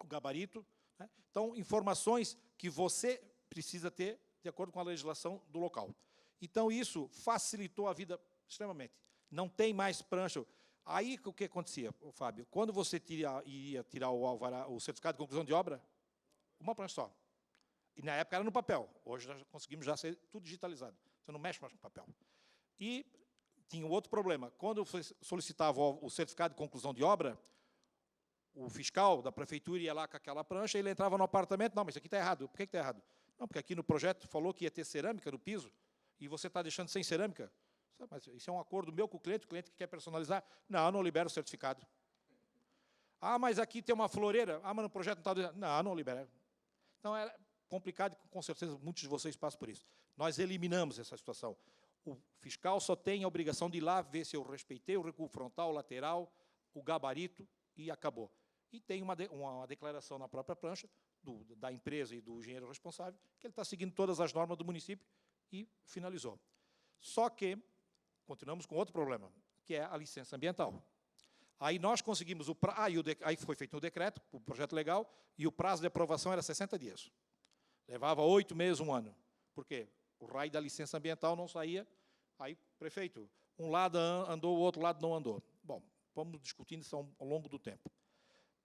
gabarito. Né? Então, informações que você precisa ter de acordo com a legislação do local. Então, isso facilitou a vida extremamente. Não tem mais prancha. Aí, o que acontecia, Fábio? Quando você ia tirar o certificado de conclusão de obra, uma prancha só. E, na época, era no papel. Hoje, nós conseguimos já ser tudo digitalizado. Você não mexe mais com papel. E tinha um outro problema. Quando você solicitava o certificado de conclusão de obra, o fiscal da prefeitura ia lá com aquela prancha, ele entrava no apartamento, não, mas isso aqui está errado. Por que está errado? Não, porque aqui no projeto falou que ia ter cerâmica no piso, e você está deixando sem cerâmica. Mas isso é um acordo meu com o cliente que quer personalizar. Não, não libera o certificado. Ah, mas aqui tem uma floreira. Ah, mas no projeto não está... Não, não libera. Então, era complicado e, com certeza, muitos de vocês passam por isso. Nós eliminamos essa situação. O fiscal só tem a obrigação de ir lá ver se eu respeitei o recuo frontal, lateral, o gabarito, e acabou. E tem uma declaração na própria prancha da empresa e do engenheiro responsável que ele está seguindo todas as normas do município e finalizou. Só que continuamos com outro problema, que é a licença ambiental. Aí nós conseguimos aí foi feito um decreto, o projeto legal, e o prazo de aprovação era 60 dias. Levava 8 meses, 1 ano. Por quê? O raio da licença ambiental não saía. Aí, prefeito, um lado andou, o outro lado não andou. Bom, vamos discutindo isso ao longo do tempo.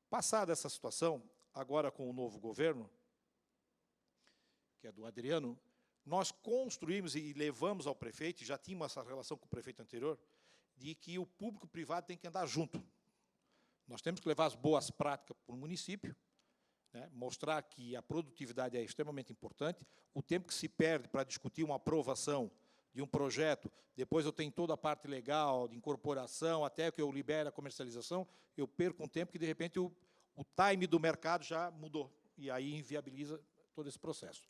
Passada essa situação, agora com o novo governo, que é do Adriano, nós construímos e levamos ao prefeito, já tínhamos essa relação com o prefeito anterior, de que o público e o privado tem que andar junto. Nós temos que levar as boas práticas para o município, né, mostrar que a produtividade é extremamente importante, o tempo que se perde para discutir uma aprovação de um projeto, depois eu tenho toda a parte legal, de incorporação, até que eu libere a comercialização, eu perco um tempo que, de repente, o time do mercado já mudou, e aí inviabiliza todo esse processo.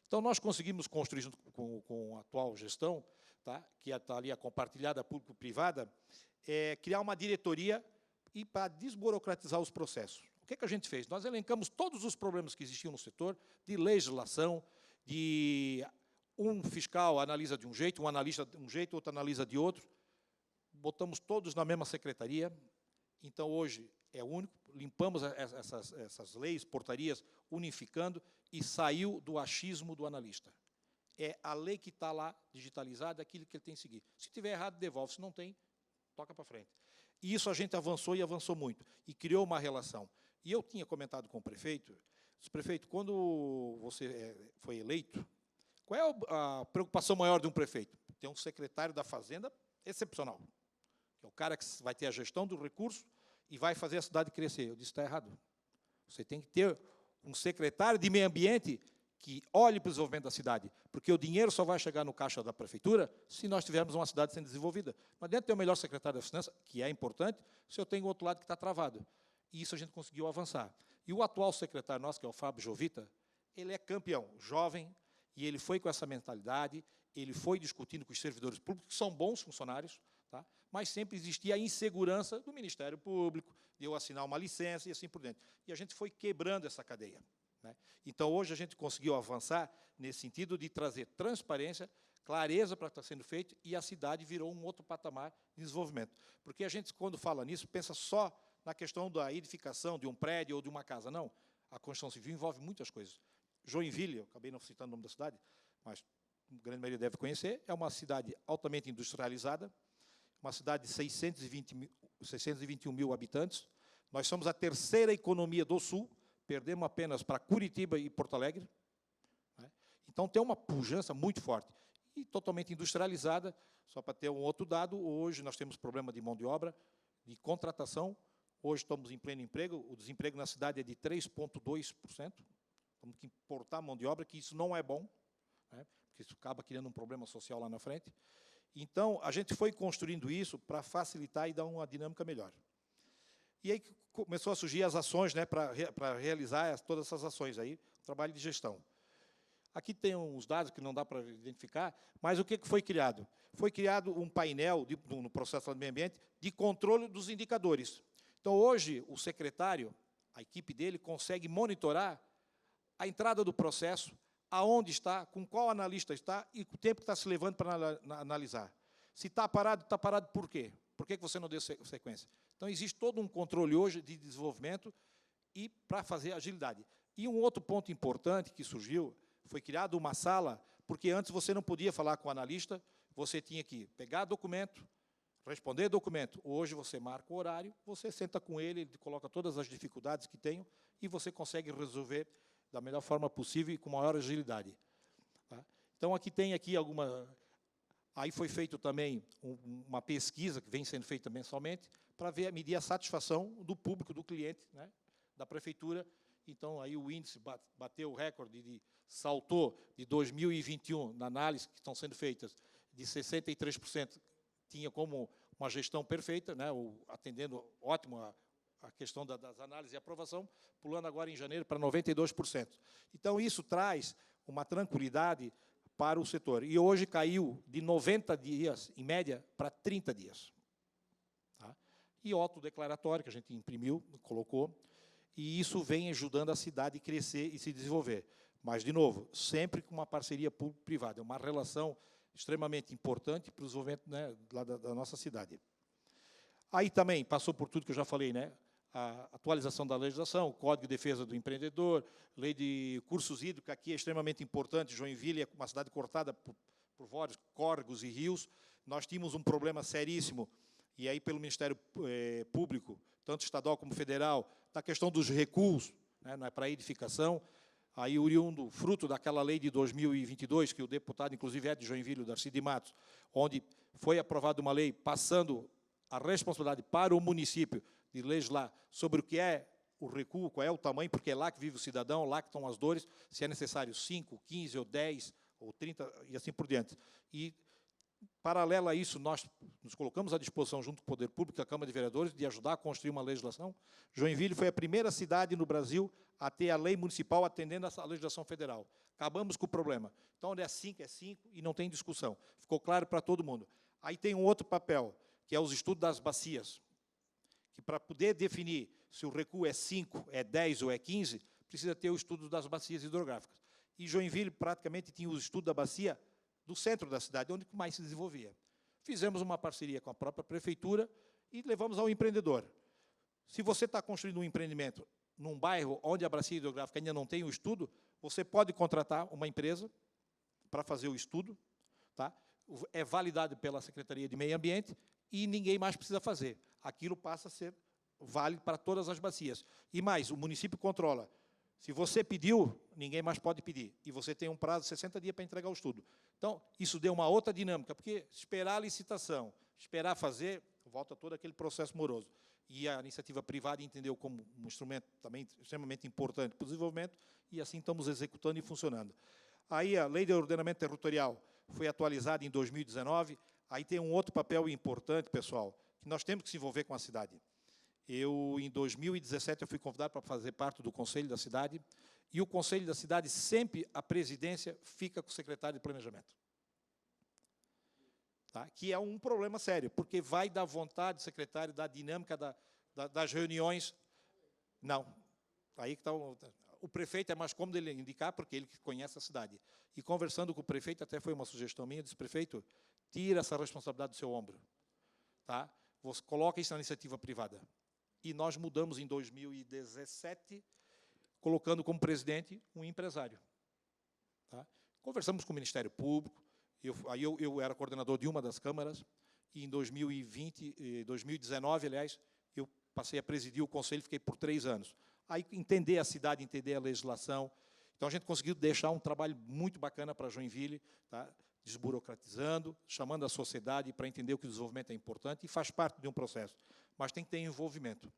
Então, nós conseguimos construir, junto com a atual gestão, tá, que está ali a compartilhada público-privada, criar uma diretoria e para desburocratizar os processos. O que a gente fez? Nós elencamos todos os problemas que existiam no setor, de legislação, de um fiscal analisa de um jeito, um analista de um jeito, outro analisa de outro. Botamos todos na mesma secretaria. Então, hoje, é único. Limpamos essas leis, portarias, unificando, e saiu do achismo do analista. É a lei que está lá digitalizada, aquilo que ele tem que seguir. Se tiver errado, devolve. Se não tem, toca para frente. E isso a gente avançou e avançou muito. E criou uma relação. E eu tinha comentado com o prefeito, prefeito, quando você foi eleito, qual é a preocupação maior de um prefeito? Ter um secretário da Fazenda excepcional, que é o cara que vai ter a gestão do recurso e vai fazer a cidade crescer. Eu disse, está errado. Você tem que ter um secretário de meio ambiente que olhe para o desenvolvimento da cidade, porque o dinheiro só vai chegar no caixa da prefeitura se nós tivermos uma cidade sendo desenvolvida. Não adianta ter o melhor secretário da Finança, que é importante, se eu tenho o outro lado que está travado. E isso a gente conseguiu avançar. E o atual secretário nosso, que é o Fábio Jovita, ele é campeão, jovem, e ele foi com essa mentalidade, ele foi discutindo com os servidores públicos, que são bons funcionários, tá? Mas sempre existia a insegurança do Ministério Público, de eu assinar uma licença e assim por diante. E a gente foi quebrando essa cadeia, né? Então, hoje, a gente conseguiu avançar nesse sentido de trazer transparência, clareza para o que está sendo feito, e a cidade virou um outro patamar de desenvolvimento. Porque a gente, quando fala nisso, pensa só na questão da edificação de um prédio ou de uma casa. Não, a construção civil envolve muitas coisas. Joinville, eu acabei não citando o nome da cidade, mas a grande maioria deve conhecer, é uma cidade altamente industrializada, uma cidade de 621 mil habitantes. Nós somos a terceira economia do Sul, perdemos apenas para Curitiba e Porto Alegre, né? Então, tem uma pujança muito forte. E totalmente industrializada, só para ter um outro dado, hoje nós temos problema de mão de obra, de contratação. Hoje estamos em pleno emprego, o desemprego na cidade é de 3,2%. Temos que importar mão de obra, que isso não é bom, né, porque isso acaba criando um problema social lá na frente. Então, a gente foi construindo isso para facilitar e dar uma dinâmica melhor. E aí começou a surgir as ações, né, para realizar todas essas ações aí, trabalho de gestão. Aqui tem uns dados que não dá para identificar, mas o que foi criado? Foi criado um painel, no processo do meio ambiente, de controle dos indicadores. Então, hoje, o secretário, a equipe dele, consegue monitorar a entrada do processo, aonde está, com qual analista está e o tempo que está se levando para analisar. Se está parado por quê? Por que você não deu sequência? Então, existe todo um controle hoje de desenvolvimento e para fazer agilidade. E um outro ponto importante que surgiu, foi criada uma sala, porque antes você não podia falar com o analista, você tinha que pegar documento, responder documento. Hoje você marca o horário, você senta com ele coloca todas as dificuldades que tem e você consegue resolver da melhor forma possível e com maior agilidade. Tá? Então, aqui tem alguma... Aí foi feito também uma pesquisa, que vem sendo feita mensalmente, para medir a satisfação do público, do cliente, né, da prefeitura. Então, aí o índice bateu o recorde, saltou de 2021, na análise que estão sendo feitas, de 63%, tinha como uma gestão perfeita, né, atendendo ótimo a questão das análises e aprovação, pulando agora em janeiro para 92%. Então, isso traz uma tranquilidade para o setor. E hoje caiu de 90 dias, em média, para 30 dias. Tá? E autodeclaratório, que a gente imprimiu, colocou, e isso vem ajudando a cidade a crescer e se desenvolver. Mas, de novo, sempre com uma parceria público-privada. É uma relação extremamente importante para o desenvolvimento, né, lá da nossa cidade. Aí também passou por tudo que eu já falei, né? A atualização da legislação, o Código de Defesa do Empreendedor, lei de cursos hídricos, que aqui é extremamente importante. Joinville é uma cidade cortada por vários córregos e rios. Nós tínhamos um problema seríssimo, e aí pelo Ministério Público, tanto estadual como federal, da questão dos recuos, né, não é para edificação. Aí, oriundo, fruto daquela lei de 2022, que o deputado, inclusive, é de Joinville, o Darcy de Matos, onde foi aprovada uma lei passando a responsabilidade para o município de legislar sobre o que é o recuo, qual é o tamanho, porque é lá que vive o cidadão, lá que estão as dores, se é necessário 5, 15, ou 10, ou 30, e assim por diante. E, paralelo a isso, nós nos colocamos à disposição, junto com o Poder Público, a Câmara de Vereadores, de ajudar a construir uma legislação. Joinville foi a primeira cidade no Brasil a ter a lei municipal atendendo a legislação federal. Acabamos com o problema. Então, onde é 5 e não tem discussão. Ficou claro para todo mundo. Aí tem um outro papel, que é os estudos das bacias, que para poder definir se o recuo é 5, é 10 ou é 15, precisa ter o estudo das bacias hidrográficas. E Joinville praticamente tinha o estudo da bacia do centro da cidade, onde mais se desenvolvia. Fizemos uma parceria com a própria prefeitura e levamos ao empreendedor. Se você está construindo um empreendimento num bairro onde a bacia hidrográfica ainda não tem o estudo, você pode contratar uma empresa para fazer o estudo, tá? É validado pela Secretaria de Meio Ambiente e ninguém mais precisa fazer. Aquilo passa a ser válido para todas as bacias. E mais, o município controla. Se você pediu, ninguém mais pode pedir. E você tem um prazo de 60 dias para entregar o estudo. Então, isso deu uma outra dinâmica, porque esperar a licitação, esperar fazer, volta todo aquele processo moroso. E a iniciativa privada entendeu como um instrumento também extremamente importante para o desenvolvimento, e assim estamos executando e funcionando. Aí a Lei de Ordenamento Territorial foi atualizada em 2019, aí tem um outro papel importante, pessoal, que nós temos que se envolver com a cidade. Em 2017, eu fui convidado para fazer parte do Conselho da Cidade, e o Conselho da Cidade, sempre a presidência fica com o secretário de Planejamento. Tá? Que é um problema sério, porque vai da vontade do secretário, da dinâmica das reuniões. Não. Aí que está o prefeito é mais cômodo ele indicar, porque ele conhece a cidade. E conversando com o prefeito, até foi uma sugestão minha, disse, prefeito, tira essa responsabilidade do seu ombro. Tá? Você coloca isso na iniciativa privada. E nós mudamos em 2017, colocando como presidente um empresário. Tá? Conversamos com o Ministério Público, eu era coordenador de uma das câmaras, e em 2019, aliás, eu passei a presidir o conselho, fiquei por 3 anos. Aí, entender a cidade, entender a legislação. Então, a gente conseguiu deixar um trabalho muito bacana para Joinville, tá? Desburocratizando, chamando a sociedade para entender que o desenvolvimento é importante e faz parte de um processo, mas tem que ter envolvimento.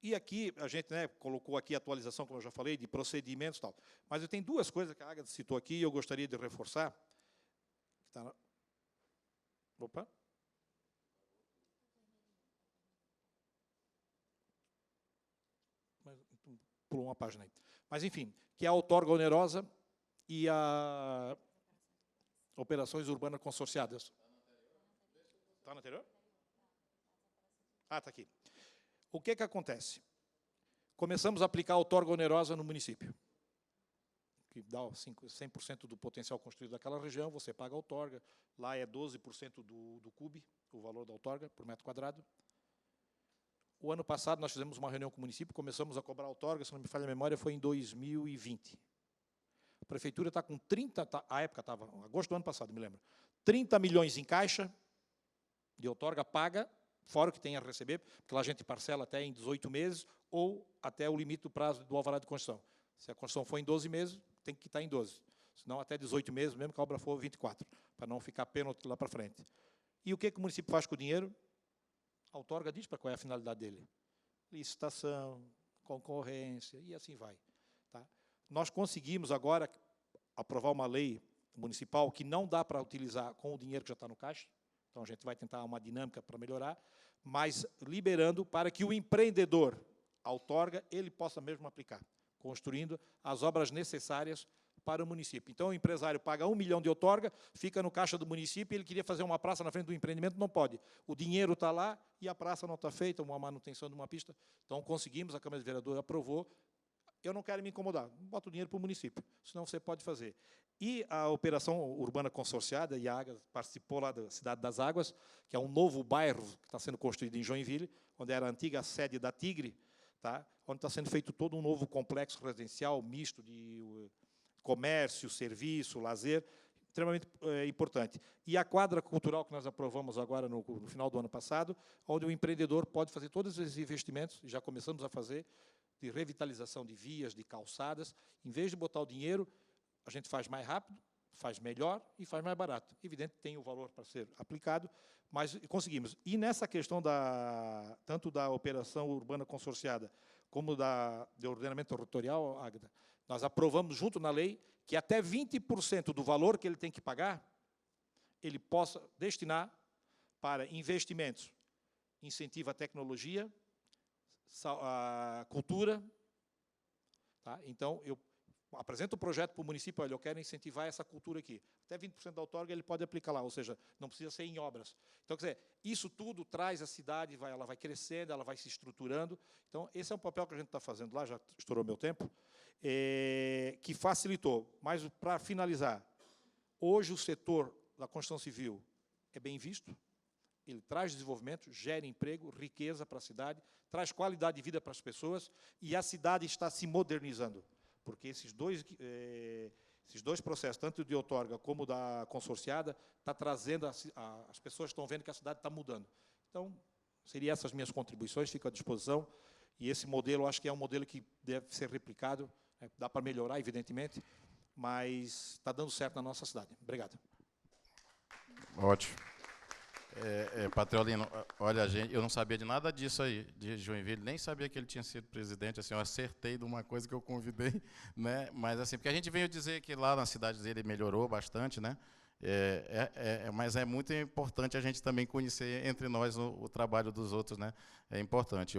E aqui, a gente, né, colocou aqui a atualização, como eu já falei, de procedimentos e tal. Mas eu tenho 2 coisas que a Ágata citou aqui e eu gostaria de reforçar. Opa! pulou uma página aí. Mas, enfim, que é a outorga onerosa e a operações urbanas consorciadas. Está no anterior? Ah, está aqui. O que acontece? Começamos a aplicar a outorga onerosa no município, que dá 100% do potencial construído daquela região, você paga a outorga, lá é 12% do CUB, o valor da outorga, por metro quadrado. O ano passado, nós fizemos uma reunião com o município, começamos a cobrar a outorga, se não me falha a memória, foi em 2020. A prefeitura está com 30, a época estava, agosto do ano passado, me lembro, 30 milhões em caixa de outorga paga, fora o que tem a receber, porque lá a gente parcela até em 18 meses, ou até o limite do prazo do alvará de construção. Se a construção for em 12 meses, tem que quitar em 12. Senão, até 18 meses, mesmo que a obra for 24, para não ficar pênalti lá para frente. E o que o município faz com o dinheiro? A outorga diz para qual é a finalidade dele. Licitação, concorrência, e assim vai. Tá? Nós conseguimos agora aprovar uma lei municipal que não dá para utilizar com o dinheiro que já está no caixa, então a gente vai tentar uma dinâmica para melhorar, mas liberando para que o empreendedor, a outorga, ele possa mesmo aplicar, construindo as obras necessárias para o município. Então, o empresário paga 1 milhão de outorga, fica no caixa do município, ele queria fazer uma praça na frente do empreendimento, não pode. O dinheiro está lá e a praça não está feita, uma manutenção de uma pista. Então, conseguimos, a Câmara de Vereadores aprovou. Eu não quero me incomodar, bota o dinheiro para o município, senão você pode fazer. E a operação urbana consorciada, e a Águeda participou lá da Cidade das Águas, que é um novo bairro que está sendo construído em Joinville, onde era a antiga sede da Tigre, tá? Onde está sendo feito todo um novo complexo residencial misto de comércio, serviço, lazer, extremamente importante. E a quadra cultural que nós aprovamos agora no final do ano passado, onde o empreendedor pode fazer todos esses investimentos, já começamos a fazer, de revitalização de vias, de calçadas. Em vez de botar o dinheiro, a gente faz mais rápido, faz melhor e faz mais barato. Evidente que tem o valor para ser aplicado, mas conseguimos. E nessa questão tanto da operação urbana consorciada como de ordenamento territorial, Águeda, nós aprovamos junto na lei que até 20% do valor que ele tem que pagar, ele possa destinar para investimentos, incentivo à tecnologia, a cultura. Tá? Então, eu apresento o projeto para o município, olha, eu quero incentivar essa cultura aqui. Até 20% da outorga ele pode aplicar lá, ou seja, não precisa ser em obras. Então, quer dizer, isso tudo traz a cidade, ela vai crescendo, ela vai se estruturando. Então, esse é um papel que a gente está fazendo lá, já estourou meu tempo, que facilitou. Mas, para finalizar, hoje o setor da construção civil é bem visto, ele traz desenvolvimento, gera emprego, riqueza para a cidade, traz qualidade de vida para as pessoas, e a cidade está se modernizando, porque esses dois processos, tanto de outorga como da consorciada, está trazendo, as pessoas estão vendo que a cidade está mudando. Então, seriam essas minhas contribuições, fico à disposição, e esse modelo, acho que é um modelo que deve ser replicado, dá para melhorar, evidentemente, mas está dando certo na nossa cidade. Obrigado. Ótimo. Patriolino, olha, eu não sabia de nada disso aí, de Joinville, nem sabia que ele tinha sido presidente, assim, eu acertei de uma coisa que eu convidei, né? Mas assim, porque a gente veio dizer que lá na cidade dele melhorou bastante, né? Mas é muito importante a gente também conhecer entre nós o trabalho dos outros, né? É importante.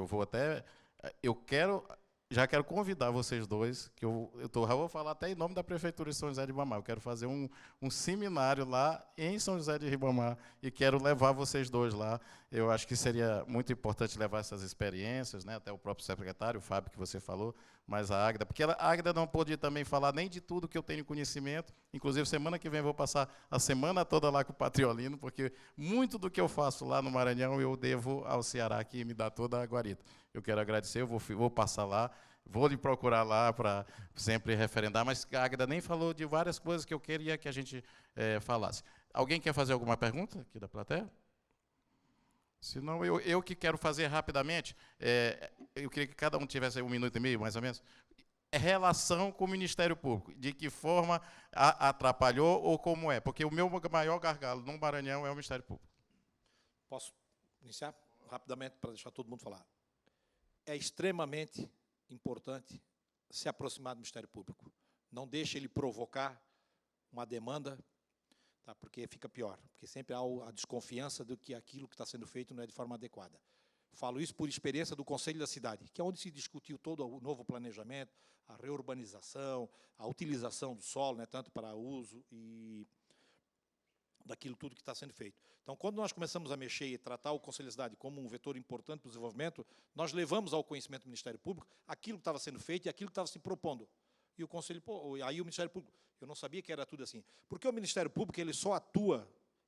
Já quero convidar vocês dois, que já vou falar até em nome da Prefeitura de São José de Ribamar. Eu quero fazer um seminário lá em São José de Ribamar e quero levar vocês dois lá. Eu acho que seria muito importante levar essas experiências, né? Até o próprio secretário, o Fábio, que você falou, mas a Águeda, porque a Águeda não pôde também falar nem de tudo que eu tenho conhecimento. Inclusive, semana que vem eu vou passar a semana toda lá com o Patriolino, porque muito do que eu faço lá no Maranhão eu devo ao Ceará, que me dá toda a guarita. Eu quero agradecer, eu vou passar lá, vou lhe procurar lá para sempre referendar, mas a Águeda nem falou de várias coisas que eu queria que a gente falasse. Alguém quer fazer alguma pergunta aqui da plateia? Senão, eu que quero fazer rapidamente, eu queria que cada um tivesse aí 1 minuto e meio, mais ou menos. Relação com o Ministério Público, de que forma atrapalhou ou como é? Porque o meu maior gargalo no Maranhão é o Ministério Público. Posso iniciar rapidamente para deixar todo mundo falar? É extremamente importante se aproximar do Ministério Público. Não deixe ele provocar uma demanda, tá? Porque fica pior, porque sempre há a desconfiança de que aquilo que está sendo feito não é de forma adequada. Falo isso por experiência do Conselho da Cidade, que é onde se discutiu todo o novo planejamento, a reurbanização, a utilização do solo, né, tanto para uso e daquilo tudo que está sendo feito. Então, quando nós começamos a mexer e tratar o Conselho da Cidade como um vetor importante para o desenvolvimento, nós levamos ao conhecimento do Ministério Público aquilo que estava sendo feito e aquilo que estava se propondo. E o Conselho, aí o Ministério Público, eu não sabia que era tudo assim. Porque o Ministério Público ele só atua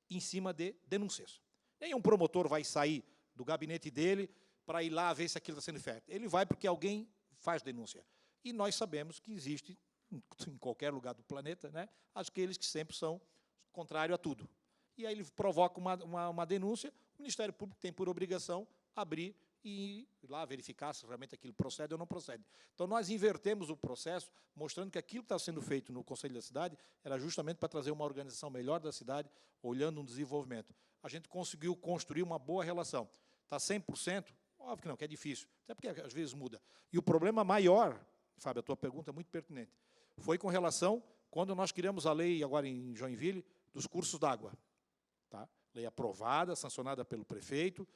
em cima de denúncias. Nenhum promotor vai sair do gabinete dele para ir lá ver se aquilo está sendo feito. Ele vai porque alguém faz denúncia. E nós sabemos que existe, em qualquer lugar do planeta, né, aqueles que sempre são contrários a tudo. E aí ele provoca uma denúncia, o Ministério Público tem por obrigação abrir e ir lá verificar se realmente aquilo procede ou não procede. Então, nós invertemos o processo, mostrando que aquilo que está sendo feito no Conselho da Cidade era justamente para trazer uma organização melhor da cidade, olhando um desenvolvimento. A gente conseguiu construir uma boa relação. Está 100%? Óbvio que não, que é difícil, até porque às vezes muda. E o problema maior, Fábio, a tua pergunta é muito pertinente, foi com relação, quando nós criamos a lei, agora em Joinville, dos cursos d'água. Tá? Lei aprovada, sancionada pelo prefeito,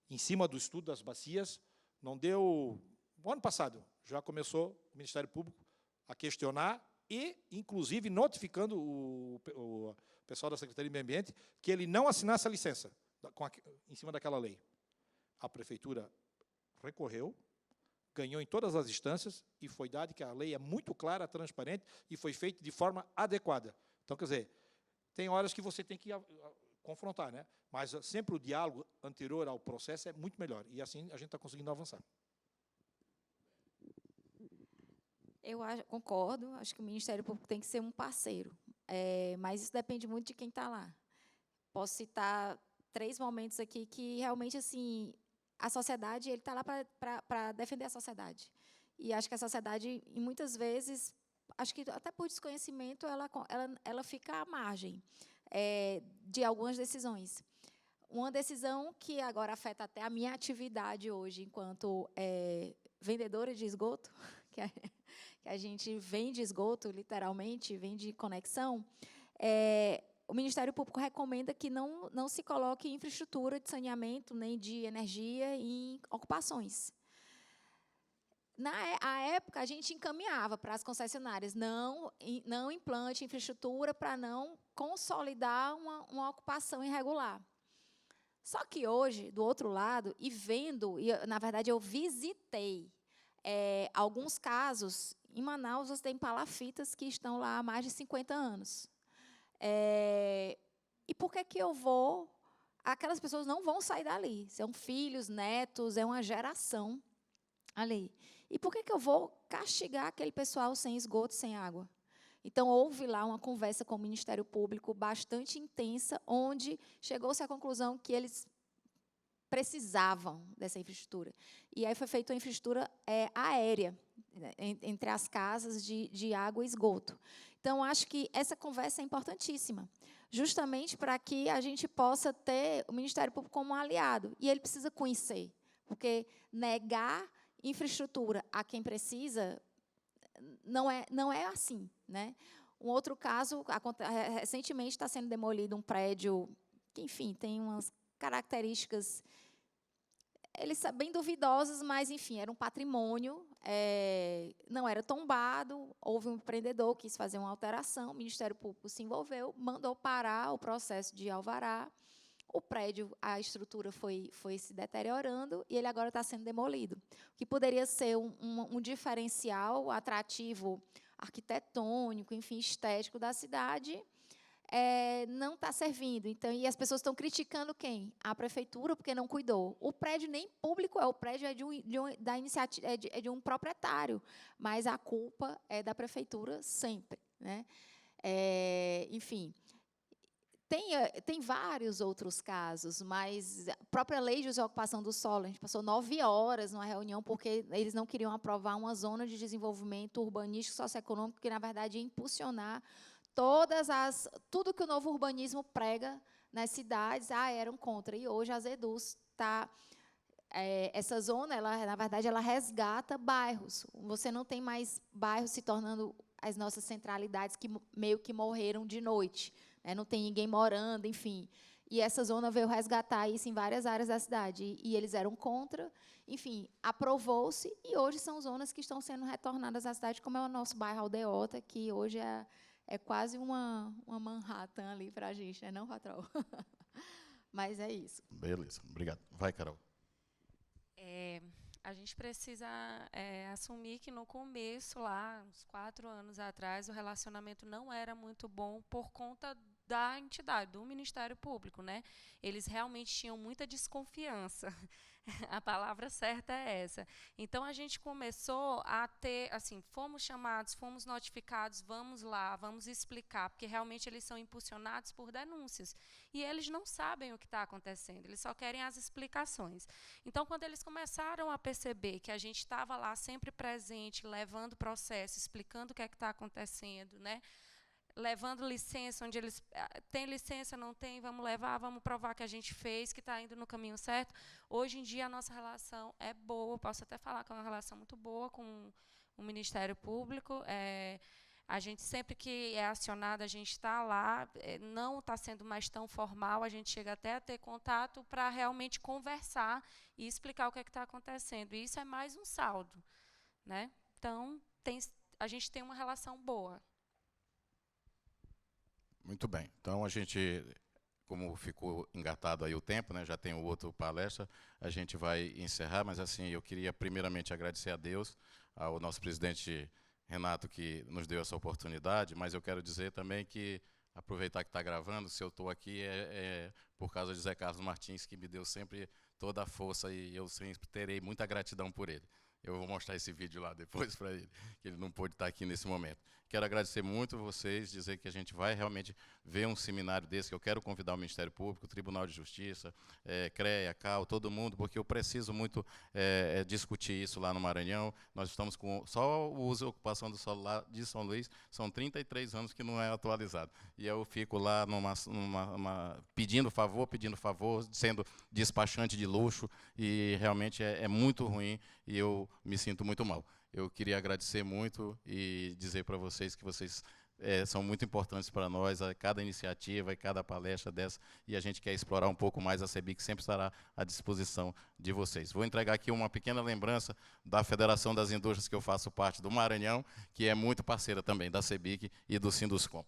em cima do estudo das bacias, não deu... O ano passado já começou o Ministério Público a questionar e, inclusive, notificando o pessoal da Secretaria de Meio Ambiente que ele não assinasse a licença em cima daquela lei. A Prefeitura recorreu, ganhou em todas as instâncias e foi dado que a lei é muito clara, transparente e foi feita de forma adequada. Então, quer dizer, tem horas que você tem que confrontar, né? Mas sempre o diálogo anterior ao processo é muito melhor. E assim a gente está conseguindo avançar. Eu concordo, acho que o Ministério Público tem que ser um parceiro, mas isso depende muito de quem está lá. Posso citar 3 momentos aqui que realmente, assim, a sociedade, ele está lá para defender a sociedade. E acho que a sociedade, e muitas vezes, acho que até por desconhecimento, ela fica à margem de algumas decisões. Uma decisão que agora afeta até a minha atividade hoje, enquanto vendedora de esgoto, que a gente vende esgoto, literalmente, vende conexão, o Ministério Público recomenda que não se coloque infraestrutura de saneamento nem de energia em ocupações. Na época, a gente encaminhava para as concessionárias, não implante infraestrutura para não consolidar uma ocupação irregular. Só que hoje, do outro lado, na verdade, eu visitei alguns casos. Em Manaus, você tem palafitas que estão lá há mais de 50 anos. E por que eu vou? Aquelas pessoas não vão sair dali. São filhos, netos, é uma geração ali. E por que eu vou castigar aquele pessoal sem esgoto, sem água? Então, houve lá uma conversa com o Ministério Público bastante intensa, onde chegou-se à conclusão que eles precisavam dessa infraestrutura. E aí foi feita uma infraestrutura aérea, entre as casas de água e esgoto. Então, acho que essa conversa é importantíssima, justamente para que a gente possa ter o Ministério Público como um aliado. E ele precisa conhecer, porque negar infraestrutura a quem precisa não é assim, né? Um outro caso, recentemente está sendo demolido um prédio que, enfim, tem umas características, eles são bem duvidosas, mas, enfim, era um patrimônio, não era tombado, houve um empreendedor que quis fazer uma alteração, o Ministério Público se envolveu, mandou parar o processo de alvará, o prédio, a estrutura foi se deteriorando e ele agora está sendo demolido. O que poderia ser um diferencial atrativo arquitetônico, enfim, estético da cidade, não está servindo. Então, e as pessoas estão criticando quem? A prefeitura, porque não cuidou. O prédio nem público o prédio da iniciativa, de um proprietário, mas a culpa é da prefeitura sempre, né? Enfim. Tem vários outros casos, mas a própria lei de desocupação do solo, a gente passou 9 horas numa reunião porque eles não queriam aprovar uma zona de desenvolvimento urbanístico socioeconômico que, na verdade, ia impulsionar tudo que o novo urbanismo prega nas cidades, eram contra. E hoje a Zeduz está... essa zona, na verdade, ela resgata bairros. Você não tem mais bairros se tornando as nossas centralidades que meio que morreram de noite. Não tem ninguém morando, enfim. E essa zona veio resgatar isso em várias áreas da cidade. E eles eram contra, enfim, aprovou-se, e hoje são zonas que estão sendo retornadas à cidade, como é o nosso bairro Aldeota, que hoje é quase uma Manhattan ali para a gente, né, não, patrão? Mas é isso. Beleza, obrigado. Vai, Carol. A gente precisa assumir que no começo, lá, uns 4 anos atrás, o relacionamento não era muito bom por conta da entidade, do Ministério Público, né? Eles realmente tinham muita desconfiança. A palavra certa é essa. Então, a gente começou a ter, assim, fomos chamados, fomos notificados, vamos lá, vamos explicar, porque realmente eles são impulsionados por denúncias. E eles não sabem o que está acontecendo, eles só querem as explicações. Então, quando eles começaram a perceber que a gente estava lá sempre presente, levando o processo, explicando o que é que está acontecendo, né? Levando licença, onde eles têm licença, não tem, vamos levar, vamos provar que a gente fez, que está indo no caminho certo. Hoje em dia, a nossa relação é boa, posso até falar que é uma relação muito boa com o Ministério Público. A gente, sempre que é acionada, a gente está lá, não está sendo mais tão formal, a gente chega até a ter contato para realmente conversar e explicar o que é que está acontecendo. E isso é mais um saldo, né? Então, a gente tem uma relação boa. Muito bem. Então, a gente, como ficou engatado aí o tempo, né, já tem o outro palestra, a gente vai encerrar, mas assim, eu queria primeiramente agradecer a Deus, ao nosso presidente Renato, que nos deu essa oportunidade, mas eu quero dizer também que, aproveitar que está gravando, se eu estou aqui é por causa de Zé Carlos Martins, que me deu sempre toda a força e eu sempre terei muita gratidão por ele. Eu vou mostrar esse vídeo lá depois para ele, que ele não pôde estar aqui nesse momento. Quero agradecer muito vocês, dizer que a gente vai realmente ver um seminário desse, que eu quero convidar o Ministério Público, o Tribunal de Justiça, CREA, CAU, todo mundo, porque eu preciso muito discutir isso lá no Maranhão. Nós estamos com só o uso e ocupação do solo lá de São Luís, são 33 anos que não é atualizado. E eu fico lá pedindo favor, sendo despachante de luxo, e realmente é muito ruim, e eu me sinto muito mal. Eu queria agradecer muito e dizer para vocês que vocês são muito importantes para nós, a cada iniciativa e cada palestra dessa, e a gente quer explorar um pouco mais. A CEBIC sempre estará à disposição de vocês. Vou entregar aqui uma pequena lembrança da Federação das Indústrias, que eu faço parte do Maranhão, que é muito parceira também da CEBIC e do Sinduscom.